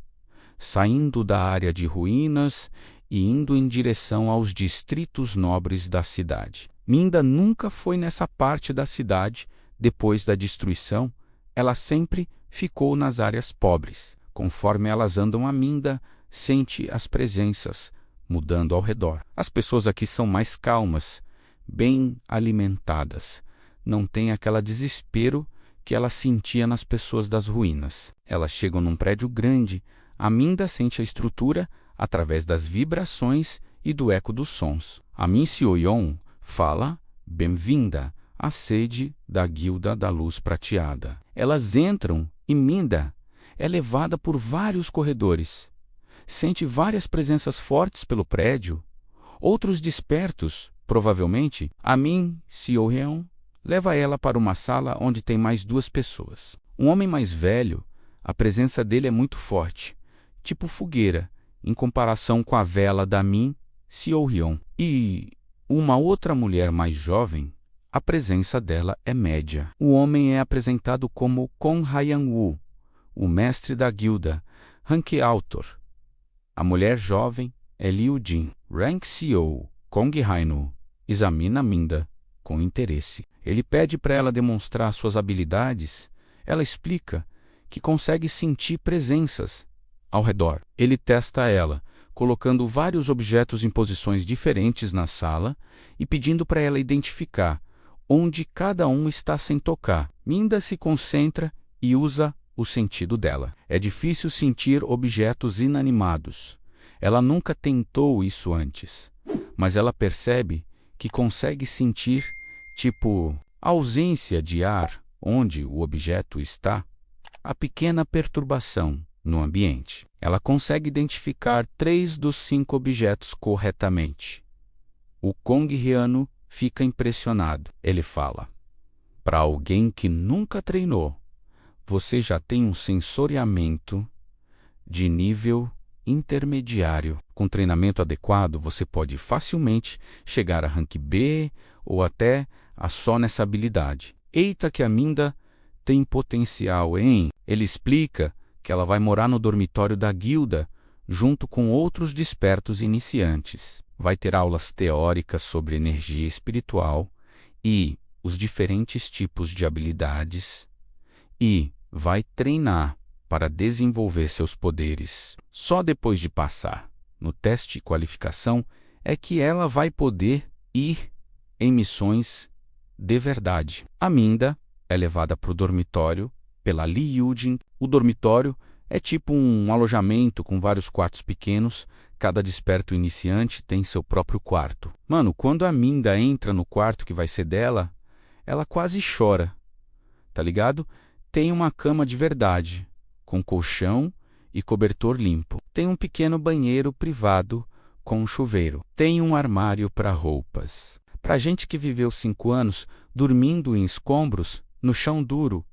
saindo da área de ruínas e indo em direção aos distritos nobres da cidade. Minda nunca foi nessa parte da cidade. Depois da destruição, ela sempre ficou nas áreas pobres. Conforme elas andam, a Minda sente as presenças mudando ao redor. As pessoas aqui são mais calmas, bem alimentadas. Não tem aquele desespero que ela sentia nas pessoas das ruínas. Elas chegam num prédio grande. A Minda sente a estrutura através das vibrações e do eco dos sons. A Min Seo-yeon fala: bem-vinda à sede da Guilda da Luz Prateada. Elas entram e Minda é levada por vários corredores. Sente várias presenças fortes pelo prédio. Outros despertos, provavelmente. A Min Seo-yeon leva ela para uma sala onde tem mais 2 pessoas. Um homem mais velho, a presença dele é muito forte, tipo fogueira, em comparação com a vela da Min Seo-yeon. E uma outra mulher mais jovem, a presença dela é média. O homem é apresentado como Kong Hayan-woo, o mestre da guilda, rank Author. A mulher jovem é Liu Jin. Rank Seo, Kong Hainu, examina Minda com interesse. Ele pede para ela demonstrar suas habilidades. Ela explica que consegue sentir presenças ao redor. Ele testa ela, colocando vários objetos em posições diferentes na sala e pedindo para ela identificar onde cada um está sem tocar. Minda se concentra e usa o sentido dela. É difícil sentir objetos inanimados. Ela nunca tentou isso antes, mas ela percebe que consegue sentir, tipo, a ausência de ar onde o objeto está, a pequena perturbação no ambiente. Ela consegue identificar 3 dos 5 objetos corretamente. O Kong Hyano fica impressionado. Ele fala: Para alguém que nunca treinou, você já tem um sensoriamento de nível intermediário. Com treinamento adequado, você pode facilmente chegar a rank B ou até a só nessa habilidade. Eita que a Minda tem potencial, hein? Ele explica que ela vai morar no dormitório da guilda junto com outros despertos iniciantes. Vai ter aulas teóricas sobre energia espiritual e os diferentes tipos de habilidades e vai treinar para desenvolver seus poderes. Só depois de passar no teste de qualificação é que ela vai poder ir em missões de verdade. A Minda é levada para o dormitório pela Li Yujin. O dormitório é tipo um alojamento com vários quartos pequenos. Cada desperto iniciante tem seu próprio quarto. Mano, quando a Minda entra no quarto que vai ser dela, ela quase chora, tá ligado? Tem uma cama de verdade, com colchão e cobertor limpo. Tem um pequeno banheiro privado com um chuveiro. Tem um armário para roupas. Pra gente que viveu 5 anos dormindo em escombros, no chão duro,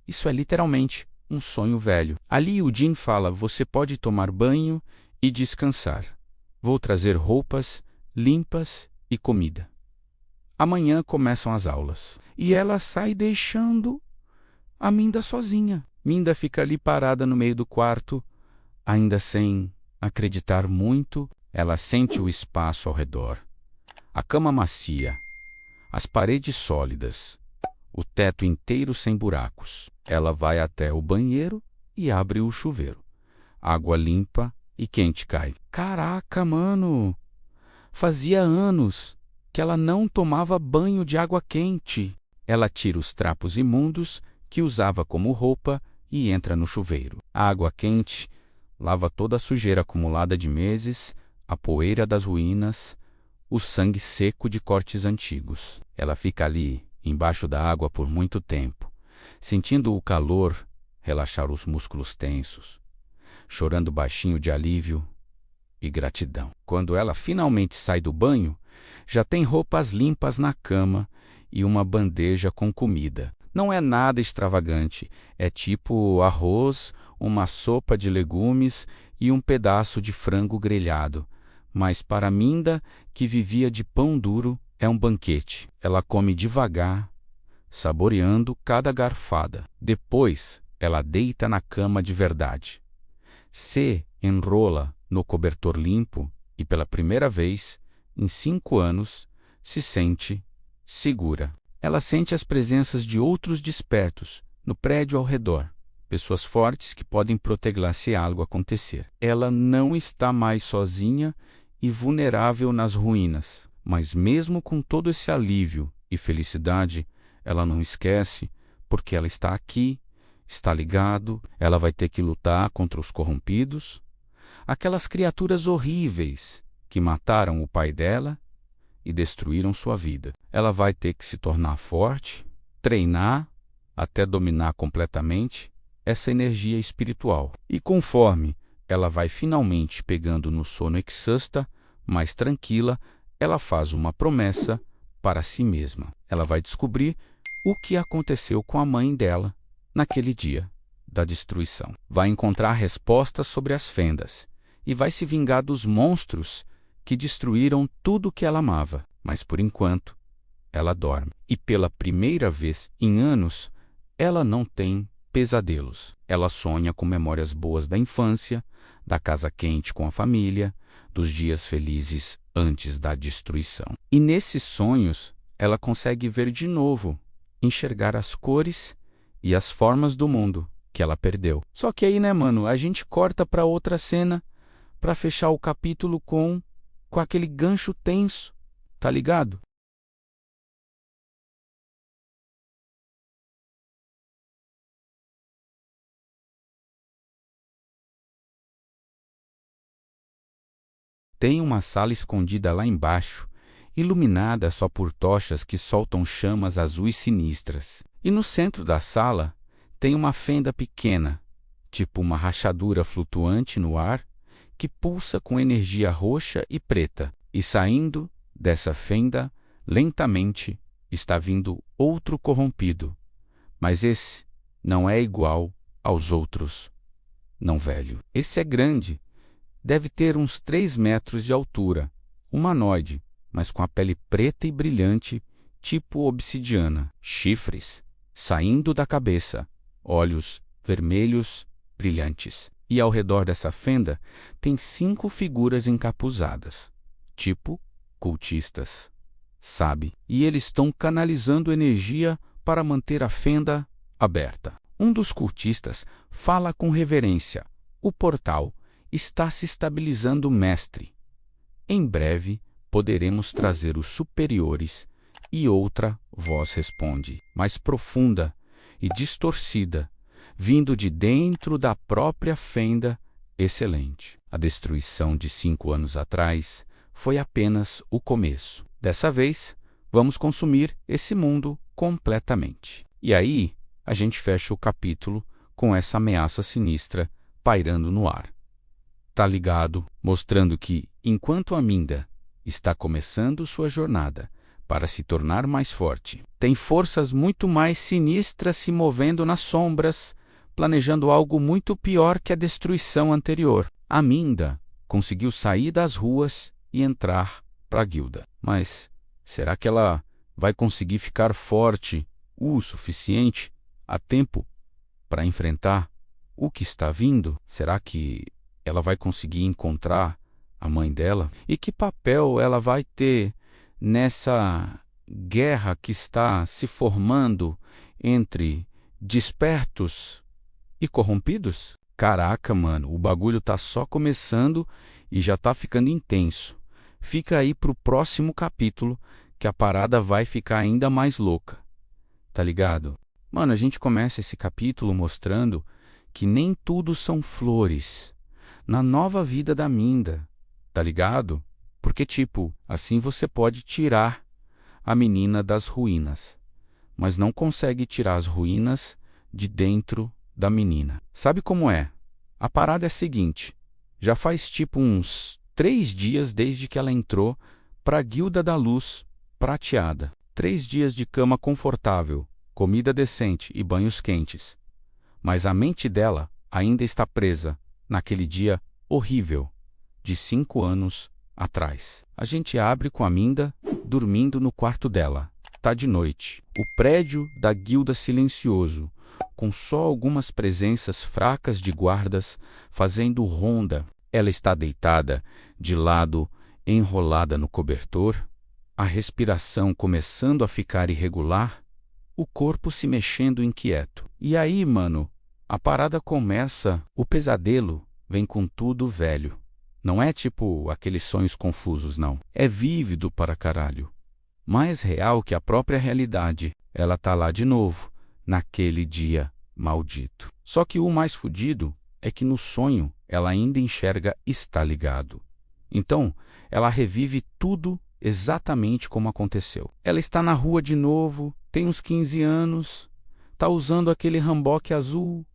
isso é literalmente um sonho velho. Ali o Jin fala, você pode tomar banho e descansar. Vou trazer roupas limpas e comida. Amanhã começam as aulas. E ela sai deixando a Minda sozinha. Minda fica ali parada no meio do quarto, ainda sem acreditar muito. Ela sente o espaço ao redor. A cama macia, as paredes sólidas, o teto inteiro sem buracos. Ela vai até o banheiro e abre o chuveiro. Água limpa e quente cai. Caraca, mano! Fazia anos que ela não tomava banho de água quente. Ela tira os trapos imundos que usava como roupa e entra no chuveiro. A água quente lava toda a sujeira acumulada de meses, a poeira das ruínas, o sangue seco de cortes antigos. Ela fica ali, embaixo da água por muito tempo, sentindo o calor relaxar os músculos tensos, chorando baixinho de alívio e gratidão. Quando ela finalmente sai do banho, já tem roupas limpas na cama e uma bandeja com comida. Não é nada extravagante, é tipo arroz, uma sopa de legumes e um pedaço de frango grelhado. Mas para Minda, que vivia de pão duro, é um banquete. Ela come devagar, saboreando cada garfada. Depois, ela deita na cama de verdade. Se enrola no cobertor limpo e, pela primeira vez, em 5 anos, se sente segura. Ela sente as presenças de outros despertos no prédio ao redor, pessoas fortes que podem protegê-la se algo acontecer. Ela não está mais sozinha e vulnerável nas ruínas, mas mesmo com todo esse alívio e felicidade, ela não esquece, porque ela está aqui, está ligado, ela vai ter que lutar contra os corrompidos, aquelas criaturas horríveis que mataram o pai dela e destruíram sua vida. Ela vai ter que se tornar forte, treinar até dominar completamente essa energia espiritual. E conforme ela vai finalmente pegando no sono exausta, mais tranquila, ela faz uma promessa para si mesma. Ela vai descobrir o que aconteceu com a mãe dela naquele dia da destruição. Vai encontrar respostas sobre as fendas e vai se vingar dos monstros que destruíram tudo que ela amava. Mas por enquanto, ela dorme. E pela primeira vez em anos, ela não tem pesadelos. Ela sonha com memórias boas da infância, da casa quente com a família, dos dias felizes antes da destruição. E nesses sonhos, ela consegue ver de novo, enxergar as cores e as formas do mundo que ela perdeu. Só que aí, né, mano, a gente corta para outra cena para fechar o capítulo com aquele gancho tenso, tá ligado? Tem uma sala escondida lá embaixo, iluminada só por tochas que soltam chamas azuis sinistras. E no centro da sala tem uma fenda pequena, tipo uma rachadura flutuante no ar, que pulsa com energia roxa e preta. E saindo dessa fenda, lentamente, está vindo outro corrompido, mas esse não é igual aos outros, não velho. Esse é grande, deve ter uns 3 metros de altura, humanoide, mas com a pele preta e brilhante, tipo obsidiana, chifres saindo da cabeça, olhos vermelhos brilhantes. E ao redor dessa fenda tem 5 figuras encapuzadas, tipo cultistas, sabe? E eles estão canalizando energia para manter a fenda aberta. Um dos cultistas fala com reverência: o portal está se estabilizando, mestre. Em breve poderemos trazer os superiores. E outra voz responde, mais profunda e distorcida, vindo de dentro da própria fenda: excelente. A destruição de 5 anos atrás foi apenas o começo. Dessa vez, vamos consumir esse mundo completamente. E aí, a gente fecha o capítulo com essa ameaça sinistra pairando no ar. Tá ligado? Mostrando que, enquanto Aminda está começando sua jornada para se tornar mais forte, tem forças muito mais sinistras se movendo nas sombras, planejando algo muito pior que a destruição anterior. Aminda conseguiu sair das ruas e entrar para a guilda. Mas será que ela vai conseguir ficar forte o suficiente a tempo para enfrentar o que está vindo? Será que ela vai conseguir encontrar a mãe dela? E que papel ela vai ter nessa guerra que está se formando entre despertos e corrompidos? Caraca, mano, o bagulho tá só começando e já tá ficando intenso. Fica aí pro próximo capítulo que a parada vai ficar ainda mais louca. Tá ligado? Mano, a gente começa esse capítulo mostrando que nem tudo são flores na nova vida da Minda, tá ligado? Porque, tipo, assim você pode tirar a menina das ruínas, mas não consegue tirar as ruínas de dentro da menina. Sabe como é? A parada é a seguinte: já faz tipo uns 3 dias desde que ela entrou pra Guilda da Luz Prateada. 3 dias de cama confortável, comida decente e banhos quentes. Mas a mente dela ainda está presa naquele dia horrível de 5 anos atrás. A gente abre com a Minda dormindo no quarto dela. Tá de noite. O prédio da guilda silencioso, com só algumas presenças fracas de guardas fazendo ronda. Ela está deitada, de lado, enrolada no cobertor, a respiração começando a ficar irregular, o corpo se mexendo inquieto. E aí, mano, a parada começa, o pesadelo vem com tudo, velho. Não é tipo aqueles sonhos confusos, não. É vívido para caralho. Mais real que a própria realidade. Ela tá lá de novo, naquele dia maldito. Só que o mais fudido é que no sonho ela ainda enxerga está ligado. Então, ela revive tudo exatamente como aconteceu. Ela está na rua de novo, tem uns 15 anos, tá usando aquele ramboque azul.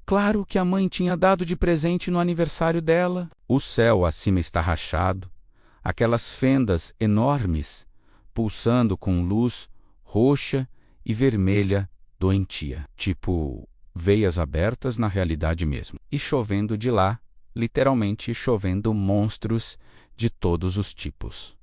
Claro que a mãe tinha dado de presente no aniversário dela. O céu acima está rachado, aquelas fendas enormes, pulsando com luz roxa e vermelha doentia, tipo veias abertas na realidade mesmo. E chovendo de lá, literalmente chovendo monstros de todos os tipos.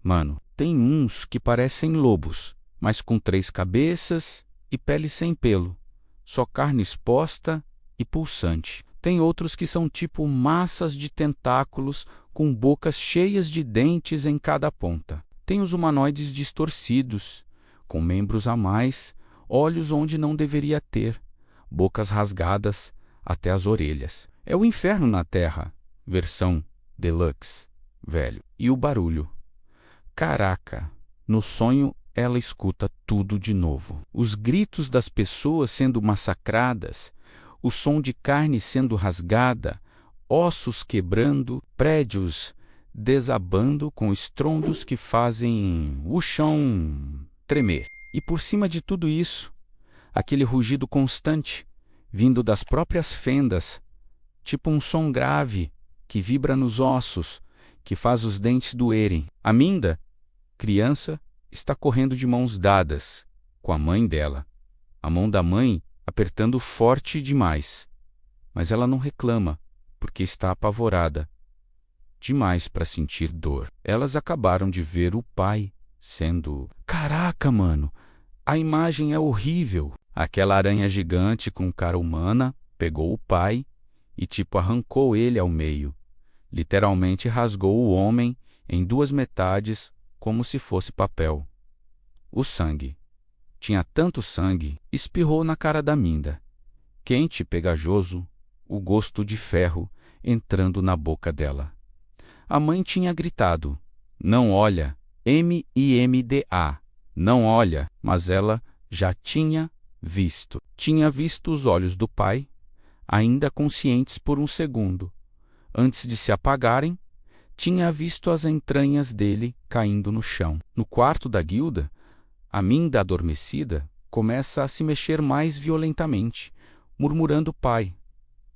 Mano, tem uns que parecem lobos, mas com 3 cabeças e pele sem pelo, só carne exposta e pulsante. Tem outros que são tipo massas de tentáculos com bocas cheias de dentes em cada ponta. Tem os humanoides distorcidos, com membros a mais, olhos onde não deveria ter, bocas rasgadas até as orelhas. É o inferno na Terra, versão deluxe, velho. E o barulho. Caraca, no sonho ela escuta tudo de novo. Os gritos das pessoas sendo massacradas, o som de carne sendo rasgada, ossos quebrando, prédios desabando com estrondos que fazem o chão tremer. E por cima de tudo isso, aquele rugido constante, vindo das próprias fendas, tipo um som grave que vibra nos ossos, que faz os dentes doerem. A Minda, criança, está correndo de mãos dadas com a mãe dela, a mão da mãe apertando forte demais. Mas ela não reclama, porque está apavorada demais para sentir dor. Elas acabaram de ver o pai sendo... Caraca, mano! A imagem é horrível. Aquela aranha gigante com cara humana pegou o pai e arrancou ele ao meio. Literalmente rasgou o homem em duas metades como se fosse papel. O sangue. Tinha tanto sangue, espirrou na cara da Minda. Quente e pegajoso, o gosto de ferro entrando na boca dela. A mãe tinha gritado, não olha, M-I-M-D-A, não olha, mas ela já tinha visto. Tinha visto os olhos do pai, ainda conscientes por um segundo. Antes de se apagarem, tinha visto as entranhas dele caindo no chão. No quarto da guilda, a Minda adormecida começa a se mexer mais violentamente, murmurando pai.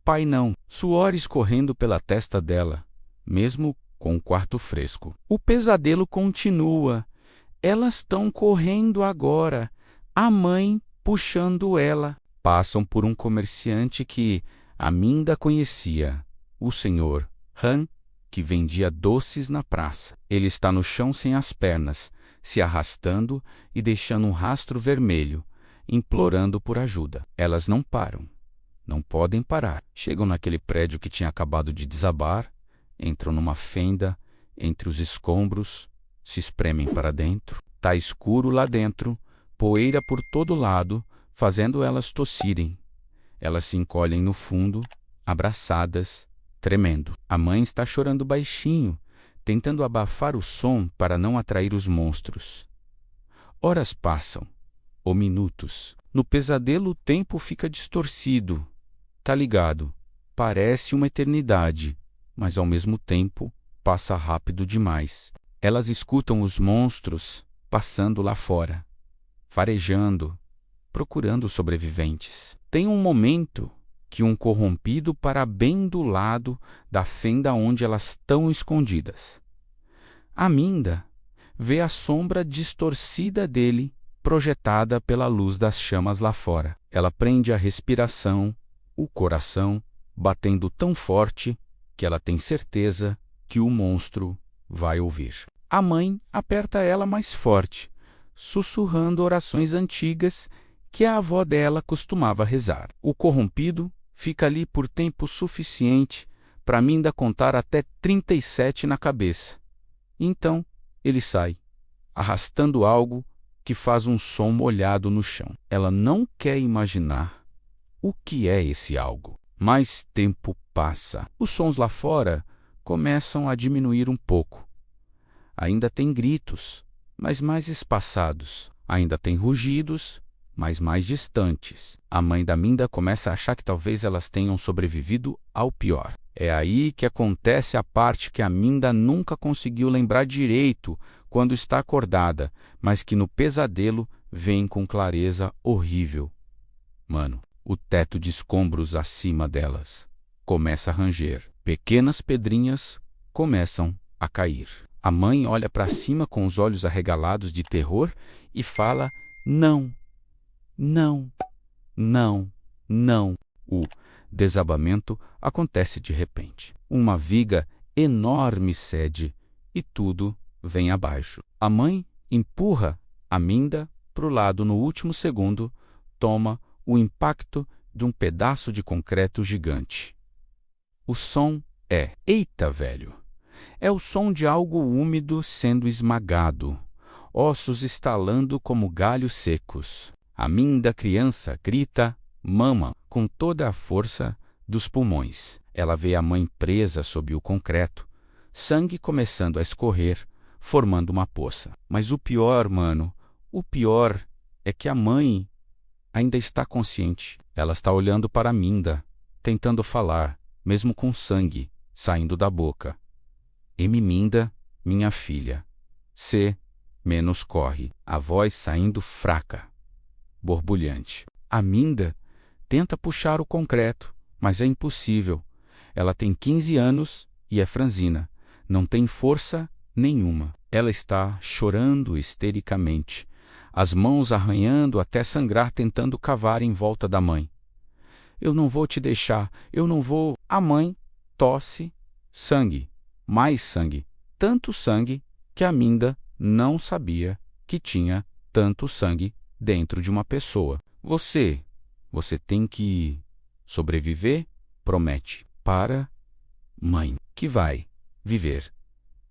Pai não, suor escorrendo pela testa dela, mesmo com o quarto fresco. O pesadelo continua. Elas estão correndo agora, a mãe puxando ela. Passam por um comerciante que a Minda conhecia, o senhor Han, que vendia doces na praça. Ele está no chão sem as pernas, se arrastando e deixando um rastro vermelho, implorando por ajuda. Elas não param. Não podem parar. Chegam naquele prédio que tinha acabado de desabar, entram numa fenda entre os escombros, se espremem para dentro. Tá escuro lá dentro, poeira por todo lado, fazendo elas tossirem. Elas se encolhem no fundo, abraçadas, tremendo. A mãe está chorando baixinho, tentando abafar o som para não atrair os monstros. Horas passam, ou minutos. No pesadelo o tempo fica distorcido. Tá ligado? Parece uma eternidade, mas ao mesmo tempo passa rápido demais. Elas escutam os monstros passando lá fora, farejando, procurando sobreviventes. Tem um momento que um corrompido para bem do lado da fenda onde elas estão escondidas. A Minda vê a sombra distorcida dele projetada pela luz das chamas lá fora. Ela prende a respiração, o coração, batendo tão forte que ela tem certeza que o monstro vai ouvir. A mãe aperta ela mais forte, sussurrando orações antigas que a avó dela costumava rezar. O corrompido fica ali por tempo suficiente para Minda contar até 37 na cabeça. Então, ele sai, arrastando algo que faz um som molhado no chão. Ela não quer imaginar o que é esse algo. Mais tempo passa. Os sons lá fora começam a diminuir um pouco. Ainda tem gritos, mas mais espaçados. Ainda tem rugidos, mas mais distantes. A mãe da Minda começa a achar que talvez elas tenham sobrevivido ao pior. É aí que acontece a parte que a Minda nunca conseguiu lembrar direito quando está acordada, mas que no pesadelo vem com clareza horrível. Mano, o teto de escombros acima delas começa a ranger. Pequenas pedrinhas começam a cair. A mãe olha para cima com os olhos arregalados de terror e fala: não, não, não, não. O desabamento acontece de repente. Uma viga enorme cede e tudo vem abaixo. A mãe empurra a Minda para o lado no último segundo, toma o impacto de um pedaço de concreto gigante. O som é: eita, velho! É o som de algo úmido sendo esmagado, ossos estalando como galhos secos. A Minda criança grita: mama, com toda a força dos pulmões. Ela vê a mãe presa sob o concreto, sangue começando a escorrer, formando uma poça. Mas o pior, mano, o pior é que a mãe ainda está consciente. Ela está olhando para a Minda, tentando falar, mesmo com sangue saindo da boca. Minda, minha filha. C, menos corre. A voz saindo fraca, borbulhante. A Minda tenta puxar o concreto, mas é impossível. Ela tem 15 anos e é franzina. Não tem força nenhuma. Ela está chorando histericamente, as mãos arranhando até sangrar, tentando cavar em volta da mãe. Eu não vou te deixar, eu não vou. A mãe tosse, sangue, mais sangue, tanto sangue que a Minda não sabia que tinha tanto sangue dentro de uma pessoa. Você tem que sobreviver, promete, para mãe, que vai viver.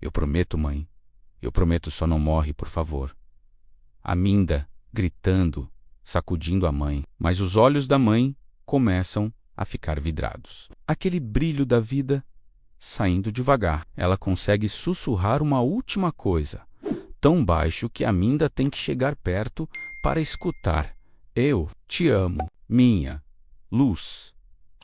Eu prometo, mãe, eu prometo, só não morre, por favor. A Minda gritando, sacudindo a mãe, mas os olhos da mãe começam a ficar vidrados. Aquele brilho da vida saindo devagar. Ela consegue sussurrar uma última coisa, tão baixo que a Minda tem que chegar perto para escutar. Eu te amo, minha luz.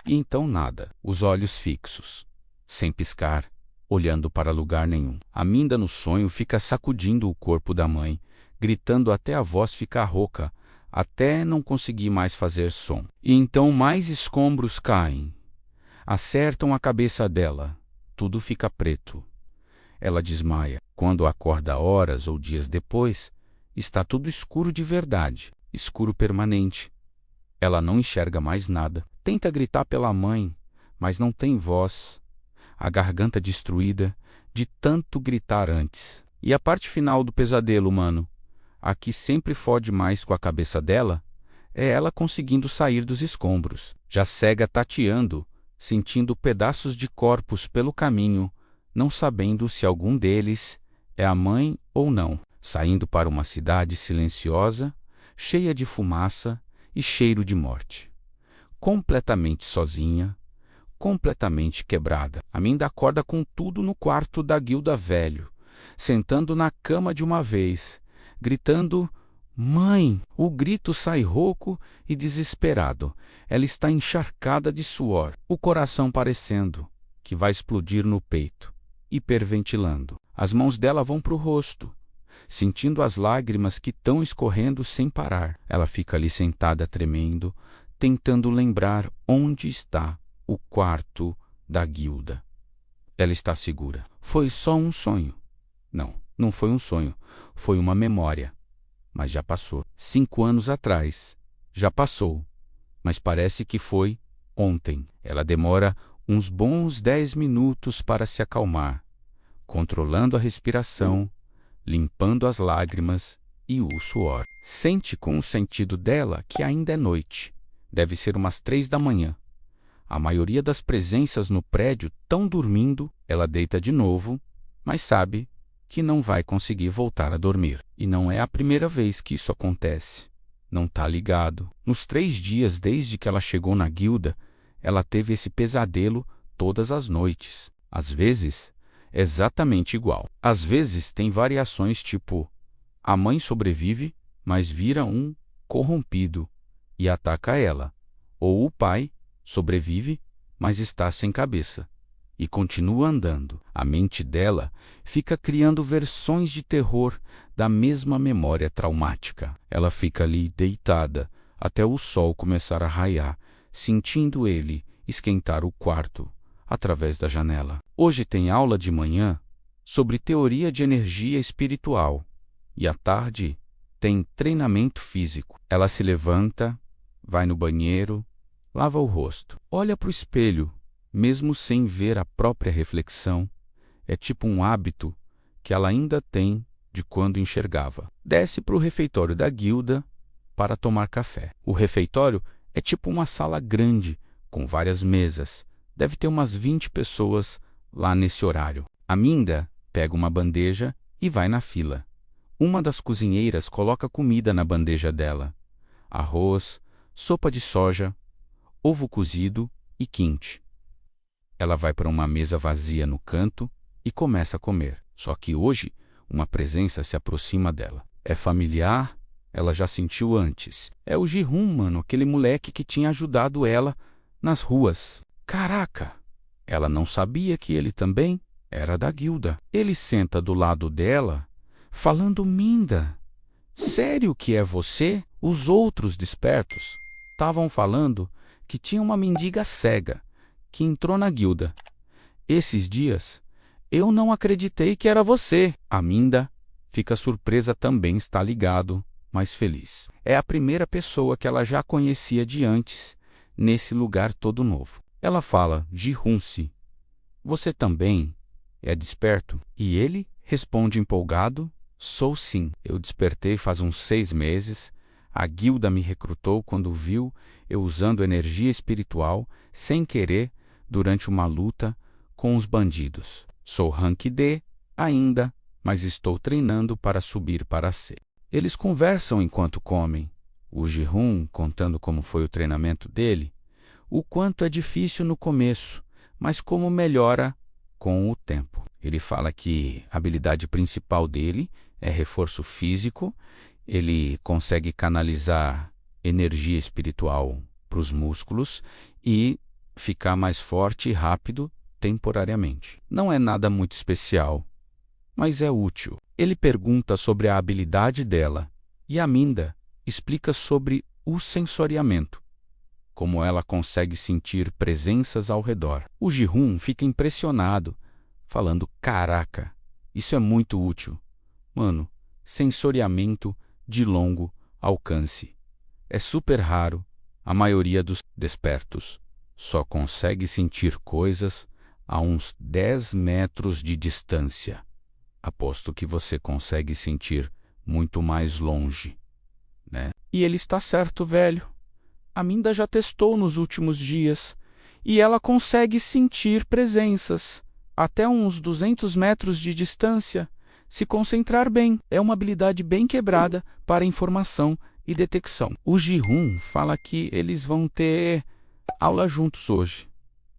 E então nada, os olhos fixos, sem piscar, olhando para lugar nenhum. A Minda no sonho fica sacudindo o corpo da mãe, gritando até a voz ficar rouca, até não conseguir mais fazer som. E então mais escombros caem, acertam a cabeça dela, tudo fica preto. Ela desmaia. Quando acorda horas ou dias depois, está tudo escuro de verdade, escuro permanente. Ela não enxerga mais nada. Tenta gritar pela mãe, mas não tem voz. A garganta destruída de tanto gritar antes. E a parte final do pesadelo, mano, a que sempre fode mais com a cabeça dela, é ela conseguindo sair dos escombros, já cega, tateando, sentindo pedaços de corpos pelo caminho, não sabendo se algum deles é a mãe ou não, saindo para uma cidade silenciosa, cheia de fumaça e cheiro de morte. Completamente sozinha, completamente quebrada. A Minda acorda com tudo no quarto da Guilda velho, sentando na cama de uma vez, gritando: "Mãe!" O grito sai rouco e desesperado. Ela está encharcada de suor, o coração parecendo que vai explodir no peito, hiperventilando. As mãos dela vão para o rosto, sentindo as lágrimas que estão escorrendo sem parar. Ela fica ali sentada tremendo, tentando lembrar onde está o quarto da Guilda. Ela está segura. Foi só um sonho. Não, não foi um sonho. Foi uma memória. Mas já passou. 5 anos atrás. Já passou. Mas parece que foi ontem. Ela demora uns bons 10 minutos para se acalmar, controlando a respiração, limpando as lágrimas e o suor. Sente com o sentido dela que ainda é noite. Deve ser umas 3 da manhã. A maioria das presenças no prédio estão dormindo. Ela deita de novo, mas sabe que não vai conseguir voltar a dormir. E não é a primeira vez que isso acontece. Não está ligado. Nos 3 dias desde que ela chegou na Guilda, ela teve esse pesadelo todas as noites. Às vezes, exatamente igual. Às vezes tem variações tipo: a mãe sobrevive, mas vira um corrompido e ataca ela. Ou o pai sobrevive, mas está sem cabeça e continua andando. A mente dela fica criando versões de terror da mesma memória traumática. Ela fica ali deitada até o sol começar a raiar, sentindo ele esquentar o quarto através da janela. Hoje tem aula de manhã sobre teoria de energia espiritual e à tarde tem treinamento físico. Ela se levanta, vai no banheiro, lava o rosto, olha para o espelho, mesmo sem ver a própria reflexão. É tipo um hábito que ela ainda tem de quando enxergava. Desce para o refeitório da Guilda para tomar café. O refeitório é tipo uma sala grande, com várias mesas. Deve ter umas 20 pessoas lá nesse horário. A Minda pega uma bandeja e vai na fila. Uma das cozinheiras coloca comida na bandeja dela: arroz, sopa de soja, ovo cozido e quinte. Ela vai para uma mesa vazia no canto e começa a comer. Só que hoje, uma presença se aproxima dela. É familiar, ela já sentiu antes. É o Ji-Hoon, mano, aquele moleque que tinha ajudado ela nas ruas. Caraca! Ela não sabia que ele também era da Guilda. Ele senta do lado dela, falando: "Minda, sério que é você?" Os outros despertos estavam falando que tinha uma mendiga cega que entrou na Guilda. Esses dias, Eu não acreditei que era você. Aminda fica surpresa, também está ligado, mas feliz. É a primeira pessoa que ela já conhecia de antes, nesse lugar todo novo. Ela fala: Ji-hoon-si, você também é desperto? E ele responde empolgado: sou sim. Eu despertei faz uns 6 meses. A guilda me recrutou quando viu eu usando energia espiritual, sem querer, durante uma luta com os bandidos. Sou rank D ainda, mas estou treinando para subir para C. Eles conversam enquanto comem. O Ji-hoon contando como foi o treinamento dele, o quanto é difícil no começo, mas como melhora com o tempo. Ele fala que a habilidade principal dele é reforço físico, ele consegue canalizar energia espiritual para os músculos e ficar mais forte e rápido temporariamente. Não é nada muito especial, mas é útil. Ele pergunta sobre a habilidade dela e Aminda explica sobre o sensoriamento, como ela consegue sentir presenças ao redor. O Ji-hoon fica impressionado, falando: caraca, isso é muito útil. Mano, sensoriamento de longo alcance. É super raro, a maioria dos despertos só consegue sentir coisas a uns 10 metros de distância. Aposto que você consegue sentir muito mais longe, né? E ele está certo, velho. A Minda já testou nos últimos dias e ela consegue sentir presenças até uns 200 metros de distância. Se concentrar bem, é uma habilidade bem quebrada para informação e detecção. O Ji-hoon fala que eles vão ter aula juntos hoje.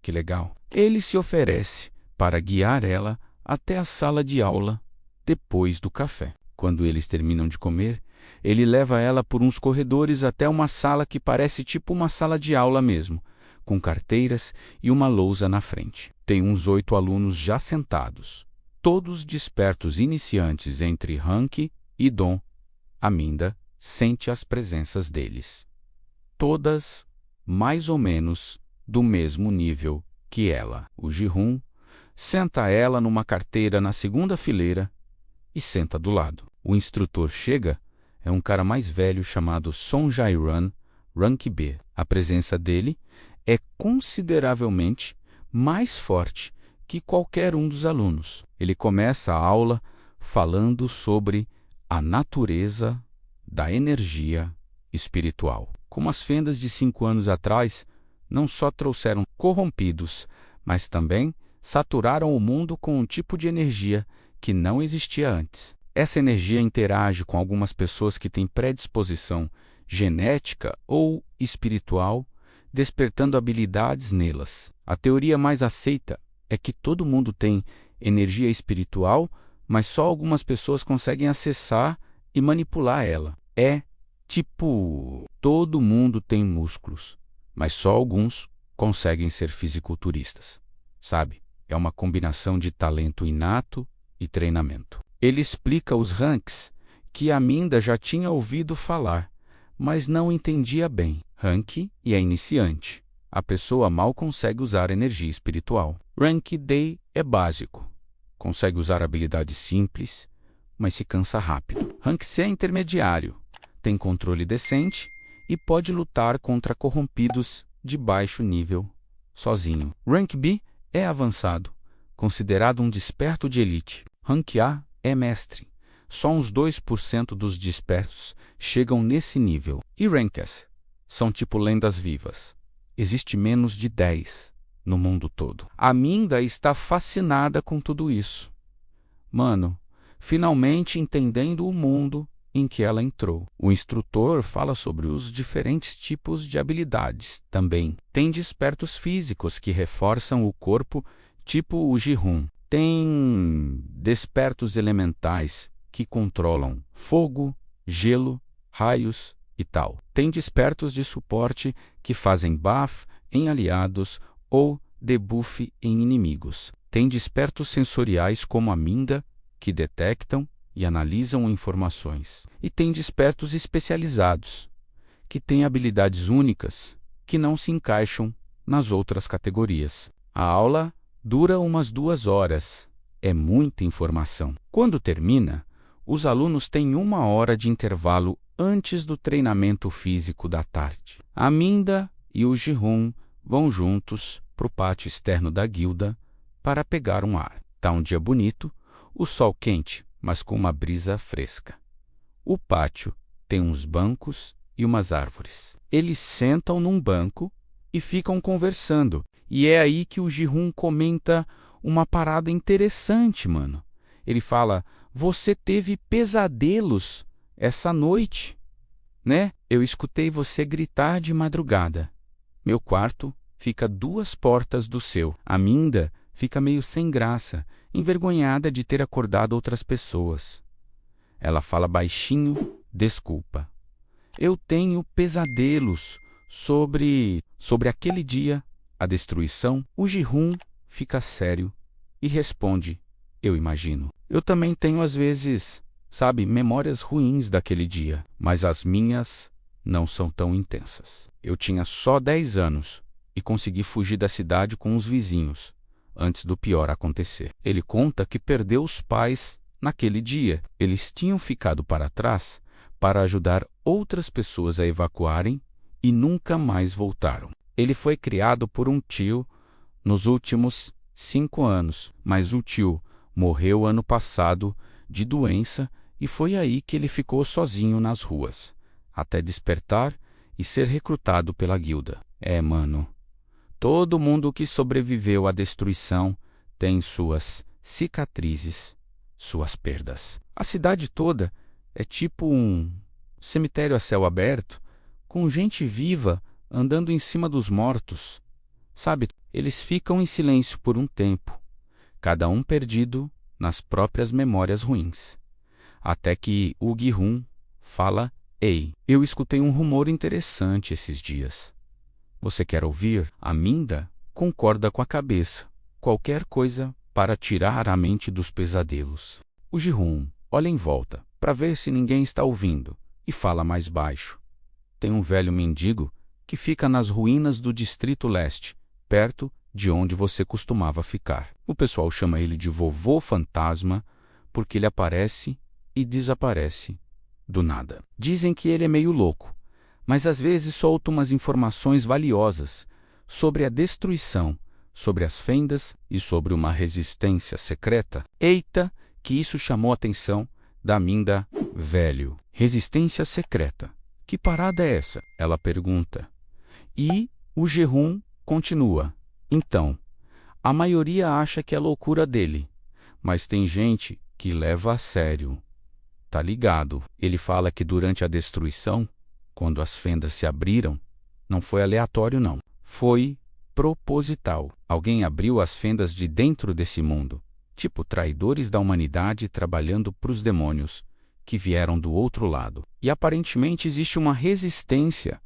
Que legal. Ele se oferece para guiar ela até a sala de aula depois do café. Quando eles terminam de comer, ele leva ela por uns corredores até uma sala que parece tipo uma sala de aula mesmo, com carteiras e uma lousa na frente. Tem uns 8 alunos já sentados, todos despertos iniciantes entre Rank e Dom. Aminda sente as presenças deles. Todas mais ou menos do mesmo nível que ela. O Ji-hoon senta ela numa carteira na segunda fileira e senta do lado. O instrutor chega, é um cara mais velho chamado Son Jae-ran, Rank B. A presença dele é consideravelmente mais forte que qualquer um dos alunos. Ele começa a aula falando sobre a natureza da energia espiritual. Como as fendas de 5 anos atrás não só trouxeram corrompidos, mas também saturaram o mundo com um tipo de energia que não existia antes. Essa energia interage com algumas pessoas que têm predisposição genética ou espiritual, despertando habilidades nelas. A teoria mais aceita é que todo mundo tem energia espiritual, mas só algumas pessoas conseguem acessar e manipular ela. É tipo, todo mundo tem músculos, mas só alguns conseguem ser fisiculturistas, sabe? É uma combinação de talento inato e treinamento. Ele explica os ranks que Aminda já tinha ouvido falar, mas não entendia bem. Rank e é iniciante. A pessoa mal consegue usar energia espiritual. Rank D é básico. Consegue usar habilidades simples, mas se cansa rápido. Rank C é intermediário. Tem controle decente e pode lutar contra corrompidos de baixo nível sozinho. Rank B é avançado, considerado um desperto de elite. Rank A é mestre. Só uns 2% dos despertos chegam nesse nível. E Rank S são tipo lendas vivas. Existe menos de 10 no mundo todo. A Minda está fascinada com tudo isso. Mano, finalmente entendendo o mundo em que ela entrou. O instrutor fala sobre os diferentes tipos de habilidades também. Tem despertos físicos que reforçam o corpo, tipo o Ji-hoon. Tem despertos elementais que controlam fogo, gelo, raios e tal. Tem despertos de suporte que fazem buff em aliados ou debuff em inimigos. Tem despertos sensoriais como a Minda, que detectam e analisam informações. E tem despertos especializados, que têm habilidades únicas que não se encaixam nas outras categorias. A aula dura umas 2 horas. É muita informação. Quando termina, os alunos têm 1 hora de intervalo antes do treinamento físico da tarde. A Minda e o Ji-hoon vão juntos para o pátio externo da guilda para pegar um ar. Tá um dia bonito, o sol quente, mas com uma brisa fresca. O pátio tem uns bancos e umas árvores. Eles sentam num banco e ficam conversando. E é aí que o Ji-hoon comenta uma parada interessante, mano. Ele fala: você teve pesadelos essa noite, né? Eu escutei você gritar de madrugada. Meu quarto fica 2 portas do seu. A Minda fica meio sem graça, envergonhada de ter acordado outras pessoas. Ela fala baixinho: desculpa. Eu tenho pesadelos sobre aquele dia, a destruição. O Ji-hoon fica sério e responde: eu imagino. Eu também tenho às vezes, sabe, memórias ruins daquele dia, mas as minhas não são tão intensas. Eu tinha só 10 anos e consegui fugir da cidade com os vizinhos, antes do pior acontecer. Ele conta que perdeu os pais naquele dia. Eles tinham ficado para trás para ajudar outras pessoas a evacuarem e nunca mais voltaram. Ele foi criado por um tio nos últimos 5 anos, mas o tio morreu ano passado de doença e foi aí que ele ficou sozinho nas ruas, até despertar e ser recrutado pela guilda. Mano, todo mundo que sobreviveu à destruição tem suas cicatrizes, suas perdas. A cidade toda é tipo um cemitério a céu aberto, com gente viva andando em cima dos mortos. Sabe, eles ficam em silêncio por um tempo, cada um perdido nas próprias memórias ruins. Até que o Gi-hoon fala: ei, eu escutei um rumor interessante esses dias. Você quer ouvir? A Minda concorda com a cabeça. Qualquer coisa para tirar a mente dos pesadelos. O Ji-hoon olha em volta para ver se ninguém está ouvindo e fala mais baixo. Tem um velho mendigo que fica nas ruínas do Distrito Leste, perto de onde você costumava ficar. O pessoal chama ele de Vovô Fantasma porque ele aparece e desaparece do nada. Dizem que ele é meio louco, mas às vezes solta umas informações valiosas sobre a destruição, sobre as fendas e sobre uma resistência secreta. Eita, que isso chamou a atenção da Minda. Velho, resistência secreta. Que parada é essa? Ela pergunta. E o Ji-hoon continua. Então, a maioria acha que é loucura dele, mas tem gente que leva a sério. Tá ligado? Ele fala que durante a destruição, quando as fendas se abriram, não foi aleatório não. Foi proposital. Alguém abriu as fendas de dentro desse mundo, tipo traidores da humanidade trabalhando para os demônios que vieram do outro lado. E aparentemente existe uma resistência,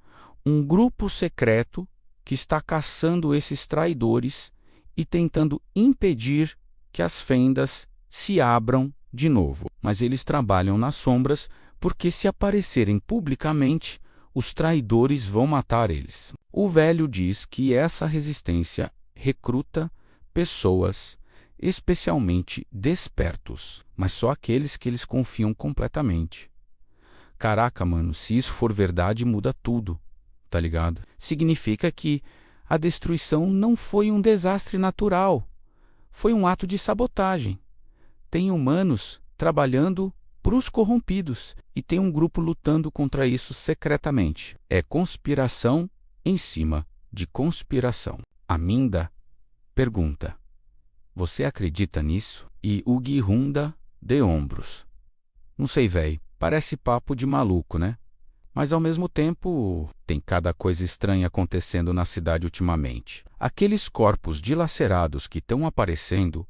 um grupo secreto que está caçando esses traidores e tentando impedir que as fendas se abram de novo. Mas eles trabalham nas sombras porque se aparecerem publicamente, os traidores vão matar eles. O velho diz que essa resistência recruta pessoas especialmente despertos, mas só aqueles que eles confiam completamente. Caraca, mano, se isso for verdade, muda tudo, tá ligado? Significa que a destruição não foi um desastre natural, foi um ato de sabotagem. Tem humanos trabalhando para os corrompidos e tem um grupo lutando contra isso secretamente. É conspiração em cima de conspiração. A Minda pergunta: você acredita nisso? E o Gi-hoon dá de ombros. Não sei, véi, parece papo de maluco, né? Mas ao mesmo tempo, tem cada coisa estranha acontecendo na cidade ultimamente. Aqueles corpos dilacerados que estão aparecendo,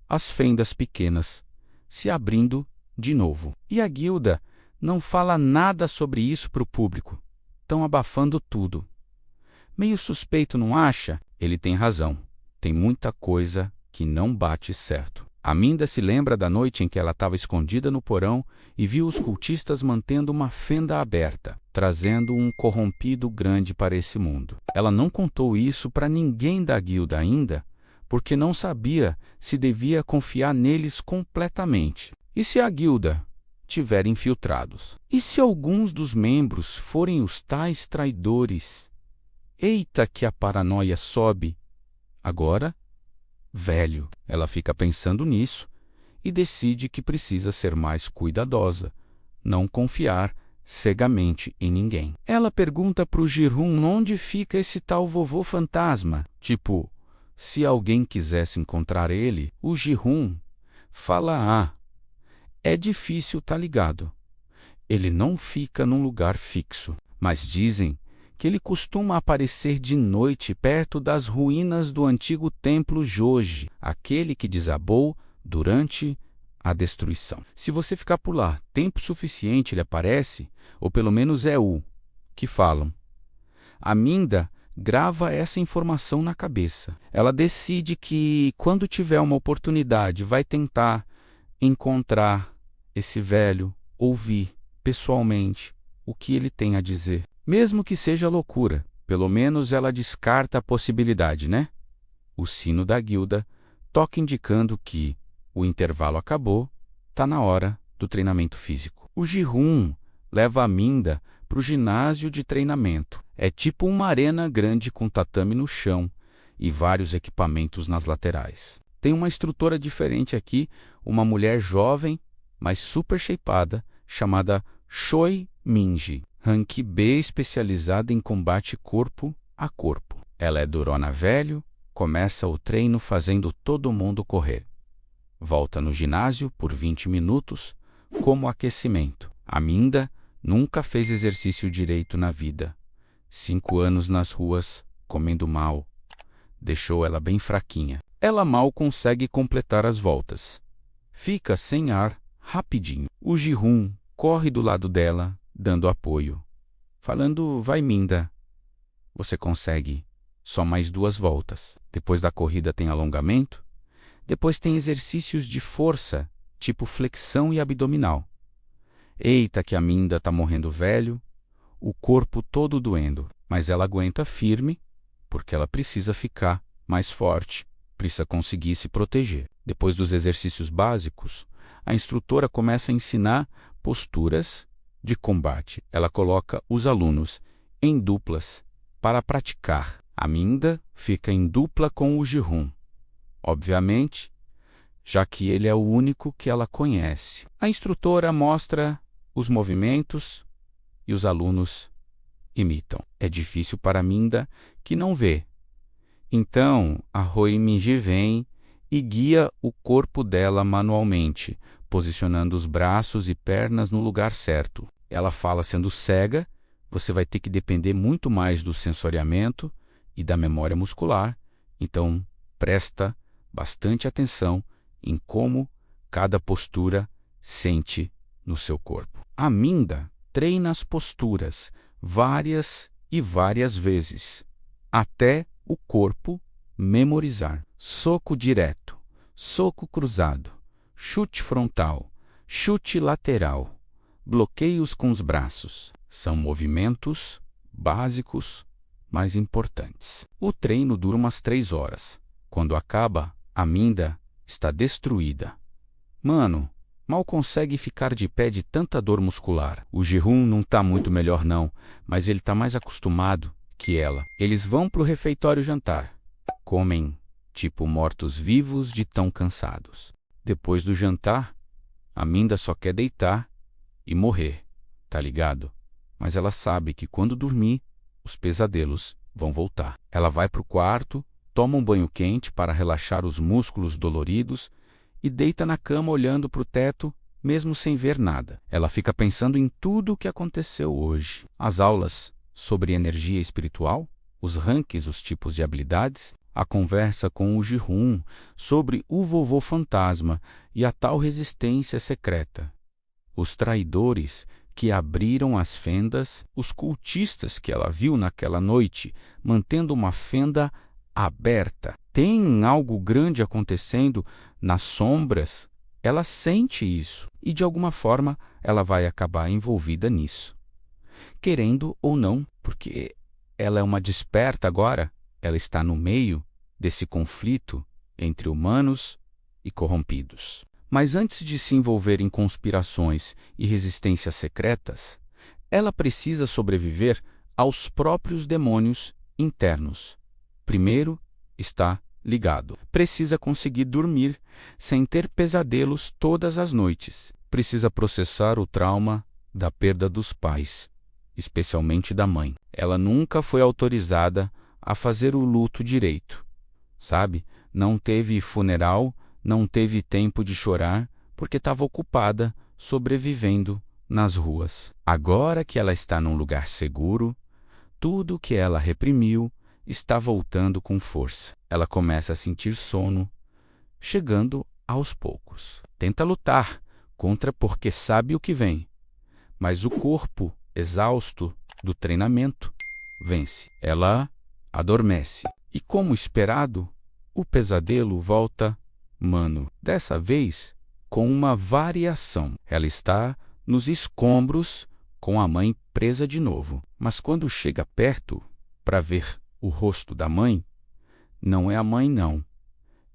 as fendas pequenas se abrindo de novo. E a guilda não fala nada sobre isso para o público. Estão abafando tudo. Meio suspeito, não acha? Ele tem razão. Tem muita coisa que não bate certo. A Minda se lembra da noite em que ela estava escondida no porão e viu os cultistas mantendo uma fenda aberta, trazendo um corrompido grande para esse mundo. Ela não contou isso para ninguém da guilda ainda, porque não sabia se devia confiar neles completamente. E se a guilda tiver infiltrados? E se alguns dos membros forem os tais traidores? Eita que a paranoia sobe! Agora, velho, ela fica pensando nisso e decide que precisa ser mais cuidadosa, não confiar cegamente em ninguém. Ela pergunta pro Jihun onde fica esse tal vovô fantasma. Tipo, se alguém quisesse encontrar ele, o Jihun fala: ah, é difícil, tá ligado? Ele não fica num lugar fixo, mas dizem que ele costuma aparecer de noite perto das ruínas do antigo templo Joji, aquele que desabou durante a destruição. Se você ficar por lá tempo suficiente, ele aparece, ou pelo menos é o que falam. A Minda grava essa informação na cabeça. Ela decide que, quando tiver uma oportunidade, vai tentar encontrar esse velho, ouvir pessoalmente o que ele tem a dizer. Mesmo que seja loucura, pelo menos ela descarta a possibilidade, né? O sino da guilda toca indicando que o intervalo acabou, tá na hora do treinamento físico. O Jihun leva a Minda para o ginásio de treinamento. É tipo uma arena grande com tatame no chão e vários equipamentos nas laterais. Tem uma instrutora diferente aqui, uma mulher jovem, mas super shapeada, chamada Choi Minji, rank B especializada em combate corpo a corpo. Ela é durona velho, começa o treino fazendo todo mundo correr. Volta no ginásio por 20 minutos como aquecimento. A Minda nunca fez exercício direito na vida. 5 anos nas ruas, comendo mal, deixou ela bem fraquinha. Ela mal consegue completar as voltas. Fica sem ar rapidinho. O Jihun corre do lado dela, dando apoio, falando: vai, Minda, você consegue. Só mais 2 voltas. Depois da corrida tem alongamento. Depois tem exercícios de força, tipo flexão e abdominal. Eita que a Minda tá morrendo velho, o corpo todo doendo, mas ela aguenta firme, porque ela precisa ficar mais forte, precisa conseguir se proteger. Depois dos exercícios básicos, a instrutora começa a ensinar posturas de combate. Ela coloca os alunos em duplas para praticar. A Minda fica em dupla com o Jihun, obviamente, já que ele é o único que ela conhece. A instrutora mostra os movimentos e os alunos imitam. É difícil para a Minda, que não vê. Então, a Choi Minji vem e guia o corpo dela manualmente, posicionando os braços e pernas no lugar certo. Ela fala: sendo cega, você vai ter que depender muito mais do sensoriamento e da memória muscular, então presta bastante atenção em como cada postura sente no seu corpo. A Minda treina as posturas várias e várias vezes, até o corpo memorizar. Soco direto, soco cruzado, chute frontal, chute lateral, bloqueios com os braços. São movimentos básicos, mas importantes. O treino dura umas 3 horas. Quando acaba, a Minda está destruída. Mano, mal consegue ficar de pé de tanta dor muscular. O Jihun não tá muito melhor não, mas ele tá mais acostumado que ela. Eles vão pro refeitório jantar. Comem tipo mortos-vivos de tão cansados. Depois do jantar, a Minda só quer deitar e morrer, tá ligado? Mas ela sabe que quando dormir, os pesadelos vão voltar. Ela vai pro quarto, toma um banho quente para relaxar os músculos doloridos e deita na cama olhando pro teto, mesmo sem ver nada. Ela fica pensando em tudo o que aconteceu hoje. As aulas sobre energia espiritual, os ranks, os tipos de habilidades, a conversa com o Jihun sobre o vovô fantasma e a tal resistência secreta. Os traidores que abriram as fendas, os cultistas que ela viu naquela noite, mantendo uma fenda aberta. Tem algo grande acontecendo nas sombras. Ela sente isso e, de alguma forma, ela vai acabar envolvida nisso. Querendo ou não, porque ela é uma desperta agora, ela está no meio desse conflito entre humanos e corrompidos. Mas antes de se envolver em conspirações e resistências secretas, ela precisa sobreviver aos próprios demônios internos. Primeiro, está ligado. Precisa conseguir dormir sem ter pesadelos todas as noites. Precisa processar o trauma da perda dos pais, especialmente da mãe. Ela nunca foi autorizada a fazer o luto direito, sabe? Não teve funeral, não teve tempo de chorar, porque estava ocupada sobrevivendo nas ruas. Agora que ela está num lugar seguro, tudo que ela reprimiu está voltando com força. Ela começa a sentir sono, chegando aos poucos. Tenta lutar contra porque sabe o que vem, mas o corpo, exausto do treinamento, vence. Ela adormece. E como esperado, o pesadelo volta, dessa vez com uma variação. Ela está nos escombros com a mãe presa de novo. Mas quando chega perto para ver o rosto da mãe, não é a mãe não,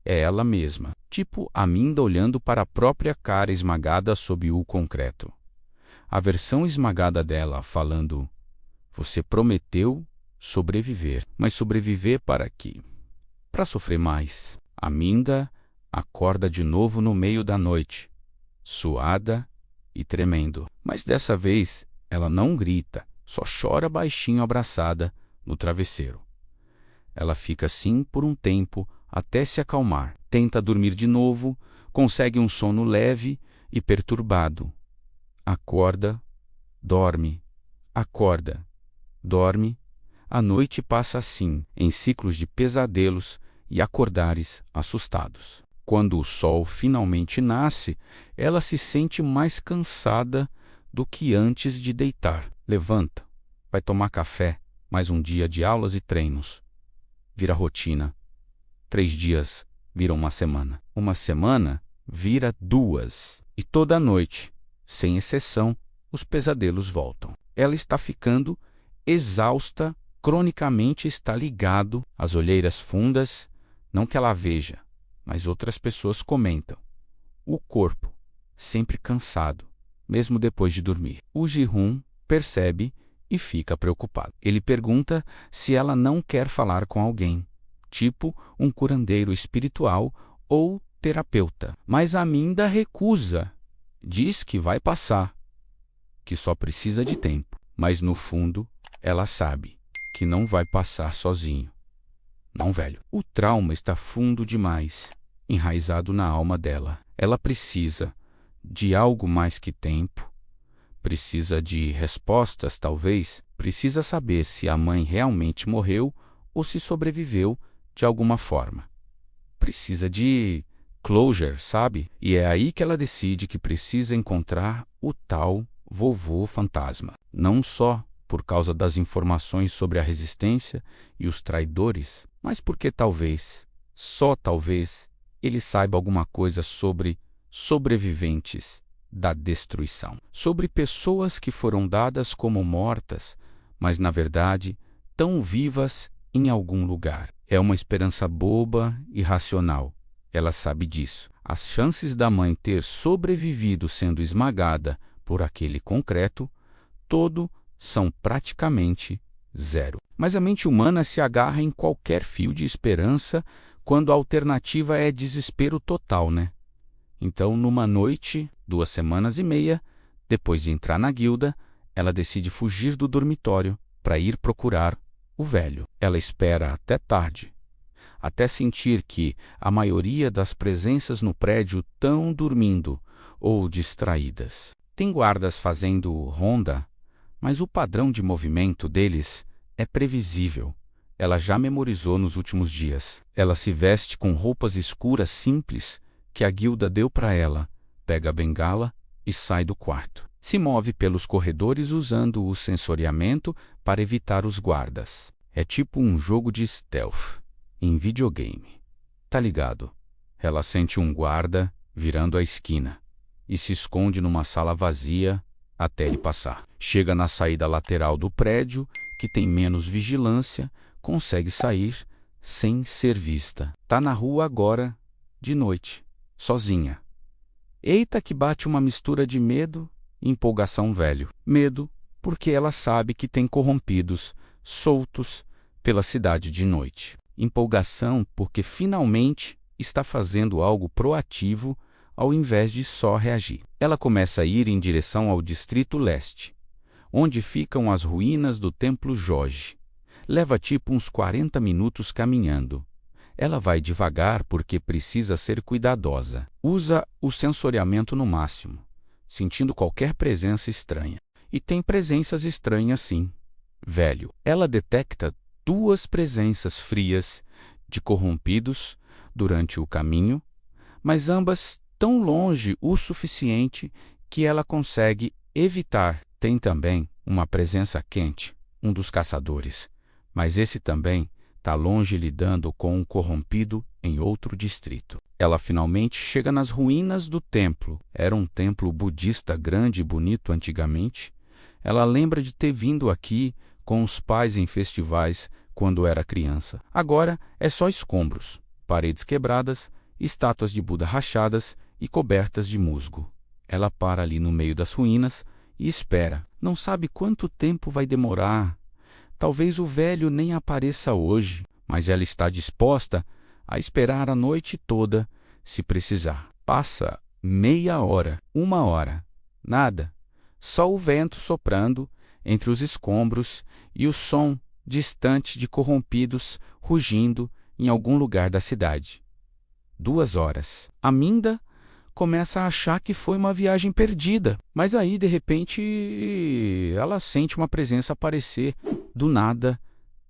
é ela mesma. Tipo Aminda olhando para a própria cara esmagada sob o concreto. A versão esmagada dela falando: você prometeu sobreviver, mas sobreviver para quê? Para sofrer mais. Aminda acorda de novo no meio da noite, suada e tremendo. Mas dessa vez ela não grita, só chora baixinho abraçada no travesseiro. Ela fica assim por um tempo até se acalmar. Tenta dormir de novo, consegue um sono leve e perturbado. Acorda, dorme, acorda, dorme. A noite passa assim, em ciclos de pesadelos e acordares assustados. Quando o sol finalmente nasce, ela se sente mais cansada do que antes de deitar. Levanta, vai tomar café, mais um dia de aulas e treinos. Vira rotina. 3 dias viram uma semana vira 2. E toda noite, sem exceção, os pesadelos voltam. Ela está ficando exausta, cronicamente está ligado às olheiras fundas, não que ela veja, mas outras pessoas comentam. O corpo, sempre cansado, mesmo depois de dormir. O Ji-hoon percebe e fica preocupado. Ele pergunta se ela não quer falar com alguém, tipo um curandeiro espiritual ou terapeuta. Mas Aminda recusa, diz que vai passar, que só precisa de tempo. Mas no fundo, ela sabe que não vai passar sozinho. Não, velho. O trauma está fundo demais, enraizado na alma dela. Ela precisa de algo mais que tempo. Precisa de respostas, talvez. Precisa saber se a mãe realmente morreu ou se sobreviveu de alguma forma. Precisa de closure, sabe? E é aí que ela decide que precisa encontrar o tal vovô fantasma. Não só por causa das informações sobre a resistência e os traidores, mas porque talvez, só talvez, ele saiba alguma coisa sobre sobreviventes da destruição. Sobre pessoas que foram dadas como mortas, mas na verdade tão vivas em algum lugar. É uma esperança boba e racional. Ela sabe disso. As chances da mãe ter sobrevivido sendo esmagada por aquele concreto todo são praticamente 0. Mas a mente humana se agarra em qualquer fio de esperança quando a alternativa é desespero total, né? Então, numa noite, 2 semanas e meia, depois de entrar na guilda, ela decide fugir do dormitório para ir procurar o velho. Ela espera até tarde, até sentir que a maioria das presenças no prédio estão dormindo ou distraídas. Tem guardas fazendo ronda, mas o padrão de movimento deles é previsível. Ela já memorizou nos últimos dias. Ela se veste com roupas escuras simples que a guilda deu para ela, pega a bengala e sai do quarto. Se move pelos corredores usando o sensoriamento para evitar os guardas. É tipo um jogo de stealth em videogame. Tá ligado? Ela sente um guarda virando a esquina e se esconde numa sala vazia até ele passar. Chega na saída lateral do prédio, que tem menos vigilância, consegue sair, sem ser vista. Tá na rua agora, de noite, sozinha. Eita que bate uma mistura de medo e empolgação velho. Medo, porque ela sabe que tem corrompidos, soltos, pela cidade de noite. Empolgação, porque finalmente está fazendo algo proativo ao invés de só reagir. Ela começa a ir em direção ao Distrito Leste, onde ficam as ruínas do Templo Joji. Leva tipo uns 40 minutos caminhando. Ela vai devagar porque precisa ser cuidadosa. Usa o sensoriamento no máximo, sentindo qualquer presença estranha. E tem presenças estranhas sim. Velho. Ela detecta 2 presenças frias de corrompidos durante o caminho, mas ambas tão longe o suficiente que ela consegue evitar. Tem também uma presença quente, um dos caçadores, mas esse também está longe lidando com um corrompido em outro distrito. Ela finalmente chega nas ruínas do templo. Era um templo budista grande e bonito antigamente. Ela lembra de ter vindo aqui com os pais em festivais quando era criança. Agora é só escombros, paredes quebradas, estátuas de Buda rachadas e cobertas de musgo. Ela para ali no meio das ruínas e espera. Não sabe quanto tempo vai demorar. Talvez o velho nem apareça hoje, mas ela está disposta a esperar a noite toda, se precisar. Passa meia hora, 1 hora, nada. Só o vento soprando entre os escombros e o som distante de corrompidos rugindo em algum lugar da cidade. 2 horas. Aminda começa a achar que foi uma viagem perdida, mas aí, de repente, ela sente uma presença aparecer do nada,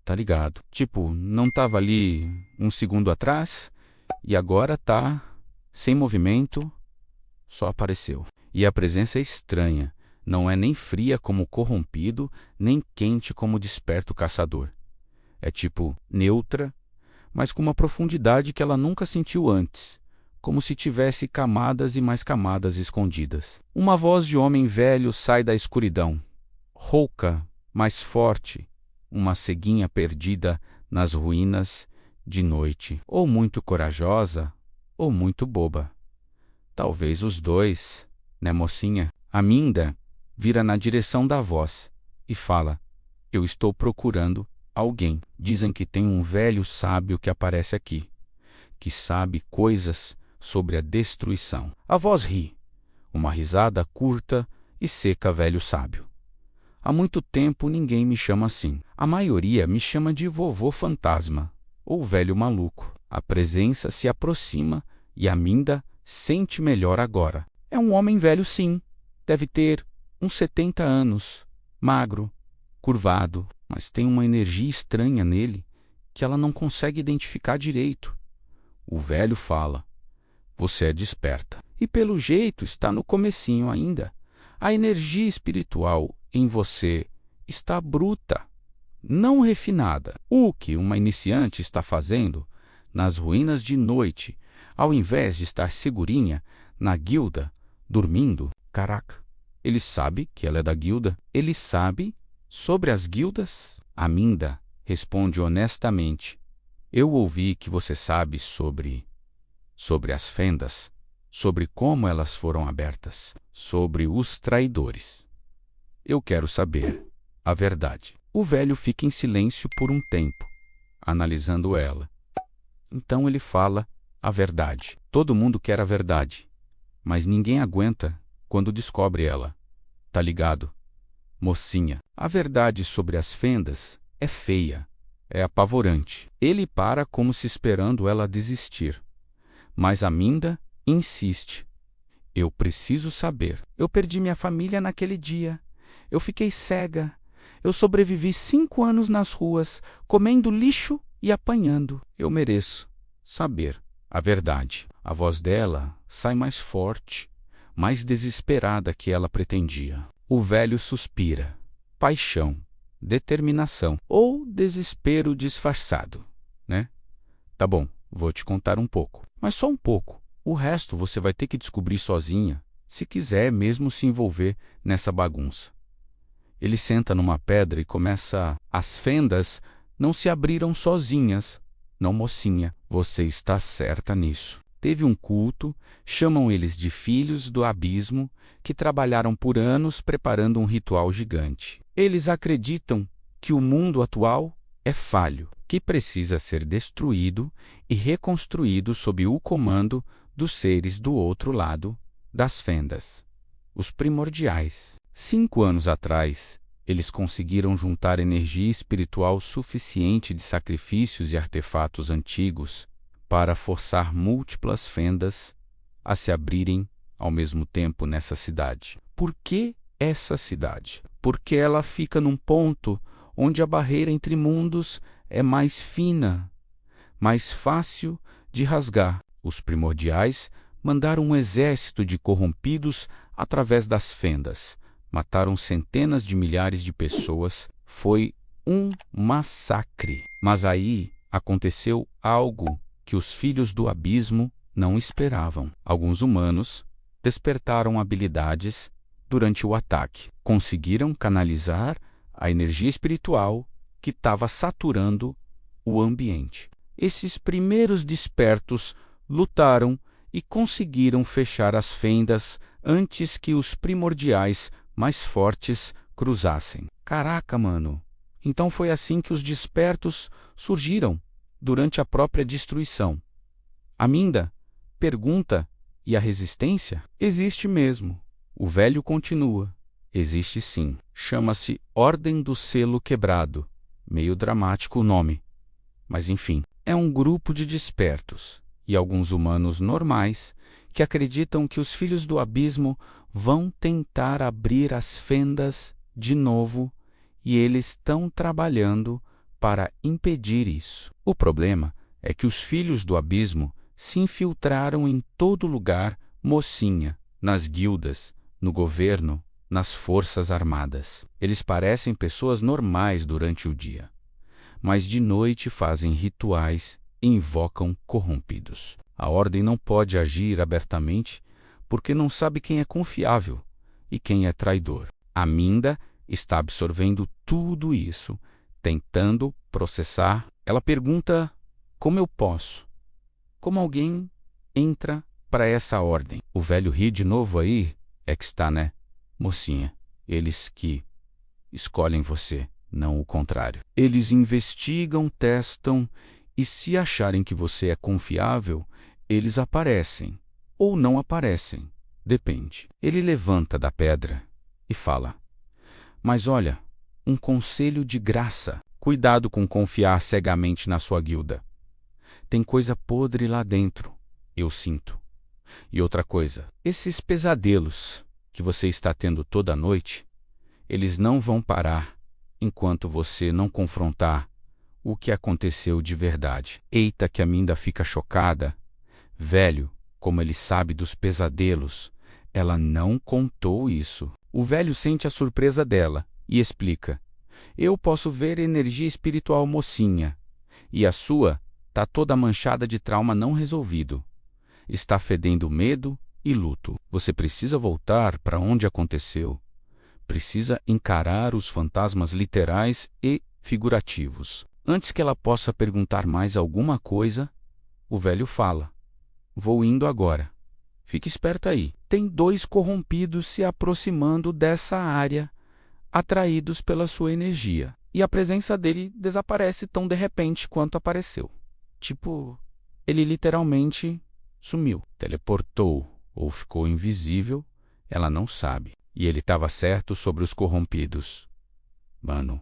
tá ligado? Tipo, não estava ali um segundo atrás e agora tá sem movimento, só apareceu. E a presença é estranha, não é nem fria como o corrompido, nem quente como o desperto caçador. É tipo neutra, mas com uma profundidade que ela nunca sentiu antes, como se tivesse camadas e mais camadas escondidas. Uma voz de homem velho sai da escuridão, rouca, mais forte, uma ceguinha perdida nas ruínas de noite, ou muito corajosa, ou muito boba. Talvez os dois, né, mocinha? Aminda vira na direção da voz e fala: eu estou procurando alguém. Dizem que tem um velho sábio que aparece aqui, que sabe coisas sobre a destruição. A voz ri, uma risada curta e seca, velho sábio. Há muito tempo ninguém me chama assim. A maioria me chama de vovô fantasma ou velho maluco. A presença se aproxima e Aminda sente melhor agora. É um homem velho sim, deve ter uns 70 anos, magro, curvado, mas tem uma energia estranha nele que ela não consegue identificar direito. O velho fala: você é desperta. E pelo jeito está no comecinho ainda. A energia espiritual em você está bruta, não refinada. O que uma iniciante está fazendo nas ruínas de noite, ao invés de estar segurinha na guilda, dormindo? Caraca, ele sabe que ela é da guilda? Ele sabe sobre as guildas? Aminda responde honestamente: eu ouvi que você sabe sobre as fendas, sobre como elas foram abertas, sobre os traidores. Eu quero saber a verdade. O velho fica em silêncio por um tempo, analisando ela. Então ele fala a verdade. Todo mundo quer a verdade, mas ninguém aguenta quando descobre ela. Tá ligado? Mocinha, a verdade sobre as fendas é feia, é apavorante. Ele para como se esperando ela desistir. Mas Aminda insiste. Eu preciso saber. Eu perdi minha família naquele dia. Eu fiquei cega. Eu sobrevivi 5 anos nas ruas, comendo lixo e apanhando. Eu mereço saber a verdade. A voz dela sai mais forte, mais desesperada que ela pretendia. O velho suspira. Paixão, determinação ou desespero disfarçado, né? Tá bom, vou te contar um pouco. Mas só um pouco. O resto você vai ter que descobrir sozinha, se quiser mesmo se envolver nessa bagunça. Ele senta numa pedra e começa. As fendas não se abriram sozinhas, Não, mocinha, você está certa nisso. Teve um culto, chamam eles de filhos do abismo, que trabalharam por anos preparando um ritual gigante. Eles acreditam que o mundo atual é falho, que precisa ser destruído e reconstruído sob o comando dos seres do outro lado das fendas, os primordiais. 5 anos atrás, eles conseguiram juntar energia espiritual suficiente de sacrifícios e artefatos antigos para forçar múltiplas fendas a se abrirem ao mesmo tempo nessa cidade. Por que essa cidade? Porque ela fica num ponto onde a barreira entre mundos é mais fina, mais fácil de rasgar. Os primordiais mandaram um exército de corrompidos através das fendas. Mataram centenas de milhares de pessoas. Foi um massacre. Mas aí aconteceu algo que os filhos do abismo não esperavam. Alguns humanos despertaram habilidades durante o ataque. Conseguiram canalizar a energia espiritual que estava saturando o ambiente. Esses primeiros despertos lutaram e conseguiram fechar as fendas antes que os primordiais mais fortes cruzassem. Caraca, mano! Então foi assim que os despertos surgiram durante a própria destruição. Aminda pergunta: e a resistência? Existe mesmo. O velho continua: existe sim. Chama-se Ordem do Selo Quebrado. Meio dramático o nome. Mas enfim, é um grupo de despertos e alguns humanos normais que acreditam que os filhos do abismo vão tentar abrir as fendas de novo e eles estão trabalhando para impedir isso. O problema é que os filhos do abismo se infiltraram em todo lugar, mocinha, nas guildas, no governo, nas forças armadas. Eles parecem pessoas normais durante o dia, mas de noite fazem rituais e invocam corrompidos. A ordem não pode agir abertamente porque não sabe quem é confiável e quem é traidor. Aminda está absorvendo tudo isso, tentando processar. Ela pergunta: como eu posso? Como alguém entra para essa ordem? O velho ri de novo aí. É que está, né, mocinha? Eles que escolhem você, não o contrário. Eles investigam, testam e se acharem que você é confiável, eles aparecem ou não aparecem. Depende. Ele levanta da pedra e fala: mas olha, um conselho de graça. Cuidado com confiar cegamente na sua guilda. Tem coisa podre lá dentro, eu sinto. E outra coisa, esses pesadelos que você está tendo toda noite, eles não vão parar enquanto você não confrontar o que aconteceu de verdade. Eita, que a Aminda fica chocada. Velho, como ele sabe dos pesadelos, ela não contou isso. O velho sente a surpresa dela e explica: eu posso ver energia espiritual, mocinha, e a sua tá toda manchada de trauma não resolvido. Está fedendo medo e luto. Você precisa voltar para onde aconteceu. Precisa encarar os fantasmas literais e figurativos. Antes que ela possa perguntar mais alguma coisa, o velho fala: vou indo agora. Fique esperto aí. Tem 2 corrompidos se aproximando dessa área, atraídos pela sua energia. E a presença dele desaparece tão de repente quanto apareceu. Tipo, ele literalmente sumiu. Teleportou ou ficou invisível, ela não sabe. E ele estava certo sobre os corrompidos. Mano,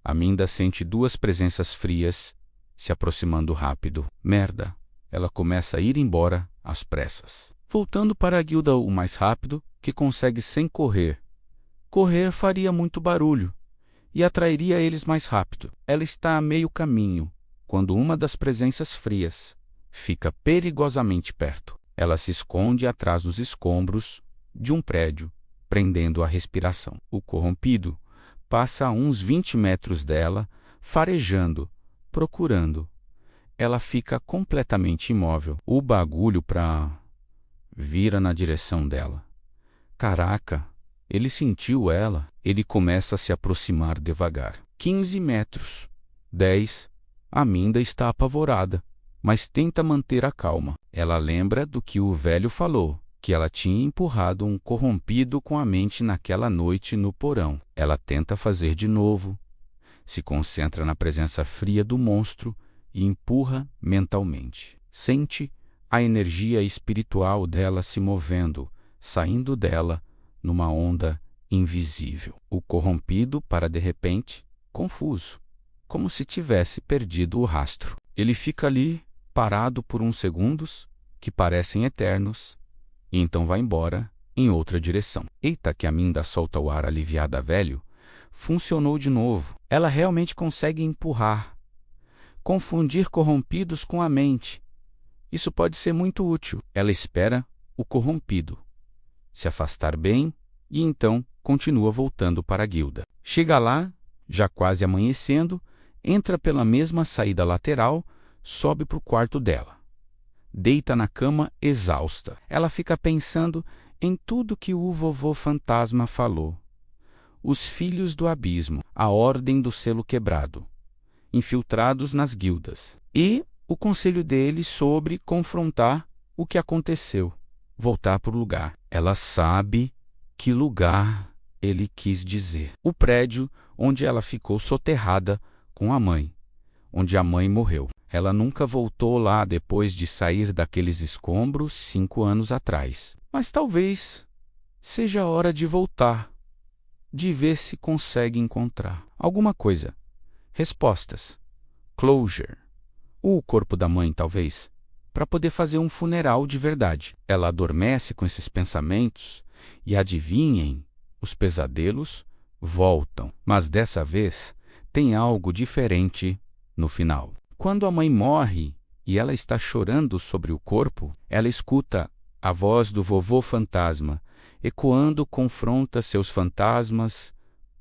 Aminda sente 2 presenças frias se aproximando rápido. Merda, ela começa a ir embora às pressas. Voltando para a guilda o mais rápido que consegue sem correr. Correr faria muito barulho e atrairia eles mais rápido. Ela está a meio caminho quando uma das presenças frias fica perigosamente perto. Ela se esconde atrás dos escombros de um prédio, prendendo a respiração. O corrompido passa a uns 20 metros dela, farejando, procurando. Ela fica completamente imóvel. O bagulho vira na direção dela. Caraca, ele sentiu ela. Ele começa a se aproximar devagar. 15 metros. 10. Aminda está apavorada, mas tenta manter a calma. Ela lembra do que o velho falou, que ela tinha empurrado um corrompido com a mente naquela noite no porão. Ela tenta fazer de novo, se concentra na presença fria do monstro e empurra mentalmente. Sente a energia espiritual dela se movendo, saindo dela numa onda invisível. O corrompido para de repente, confuso, como se tivesse perdido o rastro. Ele fica ali, parado por uns segundos, que parecem eternos, e então vai embora em outra direção. Eita, que Aminda solta o ar aliviada, velho. Funcionou de novo. Ela realmente consegue empurrar, confundir corrompidos com a mente. Isso pode ser muito útil. Ela espera o corrompido se afastar bem e então continua voltando para a guilda. Chega lá, já quase amanhecendo, entra pela mesma saída lateral, sobe para o quarto dela. Deita na cama exausta. Ela fica pensando em tudo que o vovô fantasma falou. Os filhos do abismo, a ordem do selo quebrado, infiltrados nas guildas, e o conselho dele sobre confrontar o que aconteceu, voltar para o lugar. Ela sabe que lugar ele quis dizer. O prédio onde ela ficou soterrada com a mãe, onde a mãe morreu. Ela nunca voltou lá depois de sair daqueles escombros 5 anos atrás. Mas talvez seja a hora de voltar, de ver se consegue encontrar alguma coisa. Respostas, closure, ou o corpo da mãe, talvez, para poder fazer um funeral de verdade. Ela adormece com esses pensamentos e, adivinhem, os pesadelos voltam. Mas dessa vez tem algo diferente no final. Quando a mãe morre e ela está chorando sobre o corpo, ela escuta a voz do vovô fantasma, ecoando confronta seus fantasmas,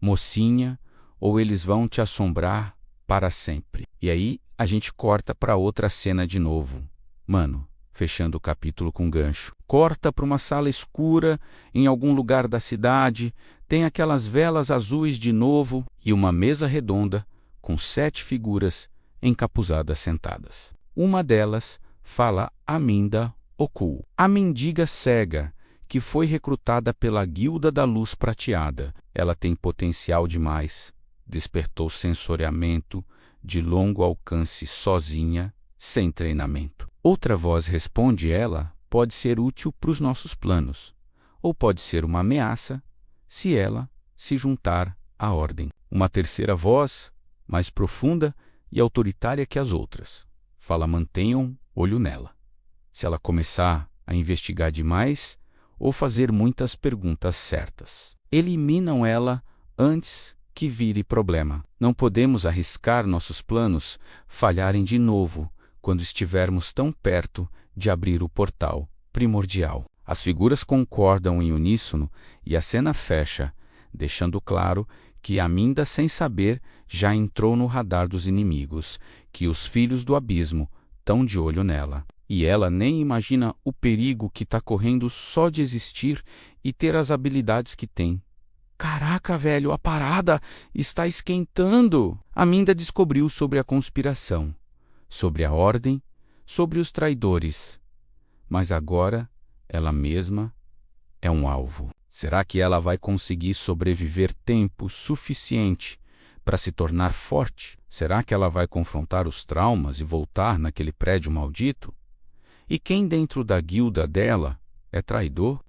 mocinha, ou eles vão te assombrar para sempre. E aí a gente corta para outra cena de novo. Mano, fechando o capítulo com gancho. Corta para uma sala escura em algum lugar da cidade, tem aquelas velas azuis de novo e uma mesa redonda com 7 figuras encapuzadas sentadas. Uma delas fala Aminda Okul, a mendiga cega que foi recrutada pela Guilda da Luz Prateada. Ela tem potencial demais, despertou sensoriamento de longo alcance sozinha, sem treinamento. Outra voz responde ela, pode ser útil para os nossos planos, ou pode ser uma ameaça se ela se juntar à ordem. Uma terceira voz, mais profunda e autoritária que as outras, fala mantenham olho nela. Se ela começar a investigar demais ou fazer muitas perguntas certas, eliminam ela antes que vire problema. Não podemos arriscar nossos planos falharem de novo quando estivermos tão perto de abrir o portal primordial. As figuras concordam em uníssono e a cena fecha, deixando claro que Aminda, sem saber, já entrou no radar dos inimigos, que os filhos do abismo estão de olho nela. E ela nem imagina o perigo que está correndo só de existir e ter as habilidades que tem. Caraca, velho, a parada está esquentando! Aminda descobriu sobre a conspiração, sobre a ordem, sobre os traidores. Mas agora ela mesma é um alvo. Será que ela vai conseguir sobreviver tempo suficiente para se tornar forte? Será que ela vai confrontar os traumas e voltar naquele prédio maldito? E quem dentro da guilda dela é traidor?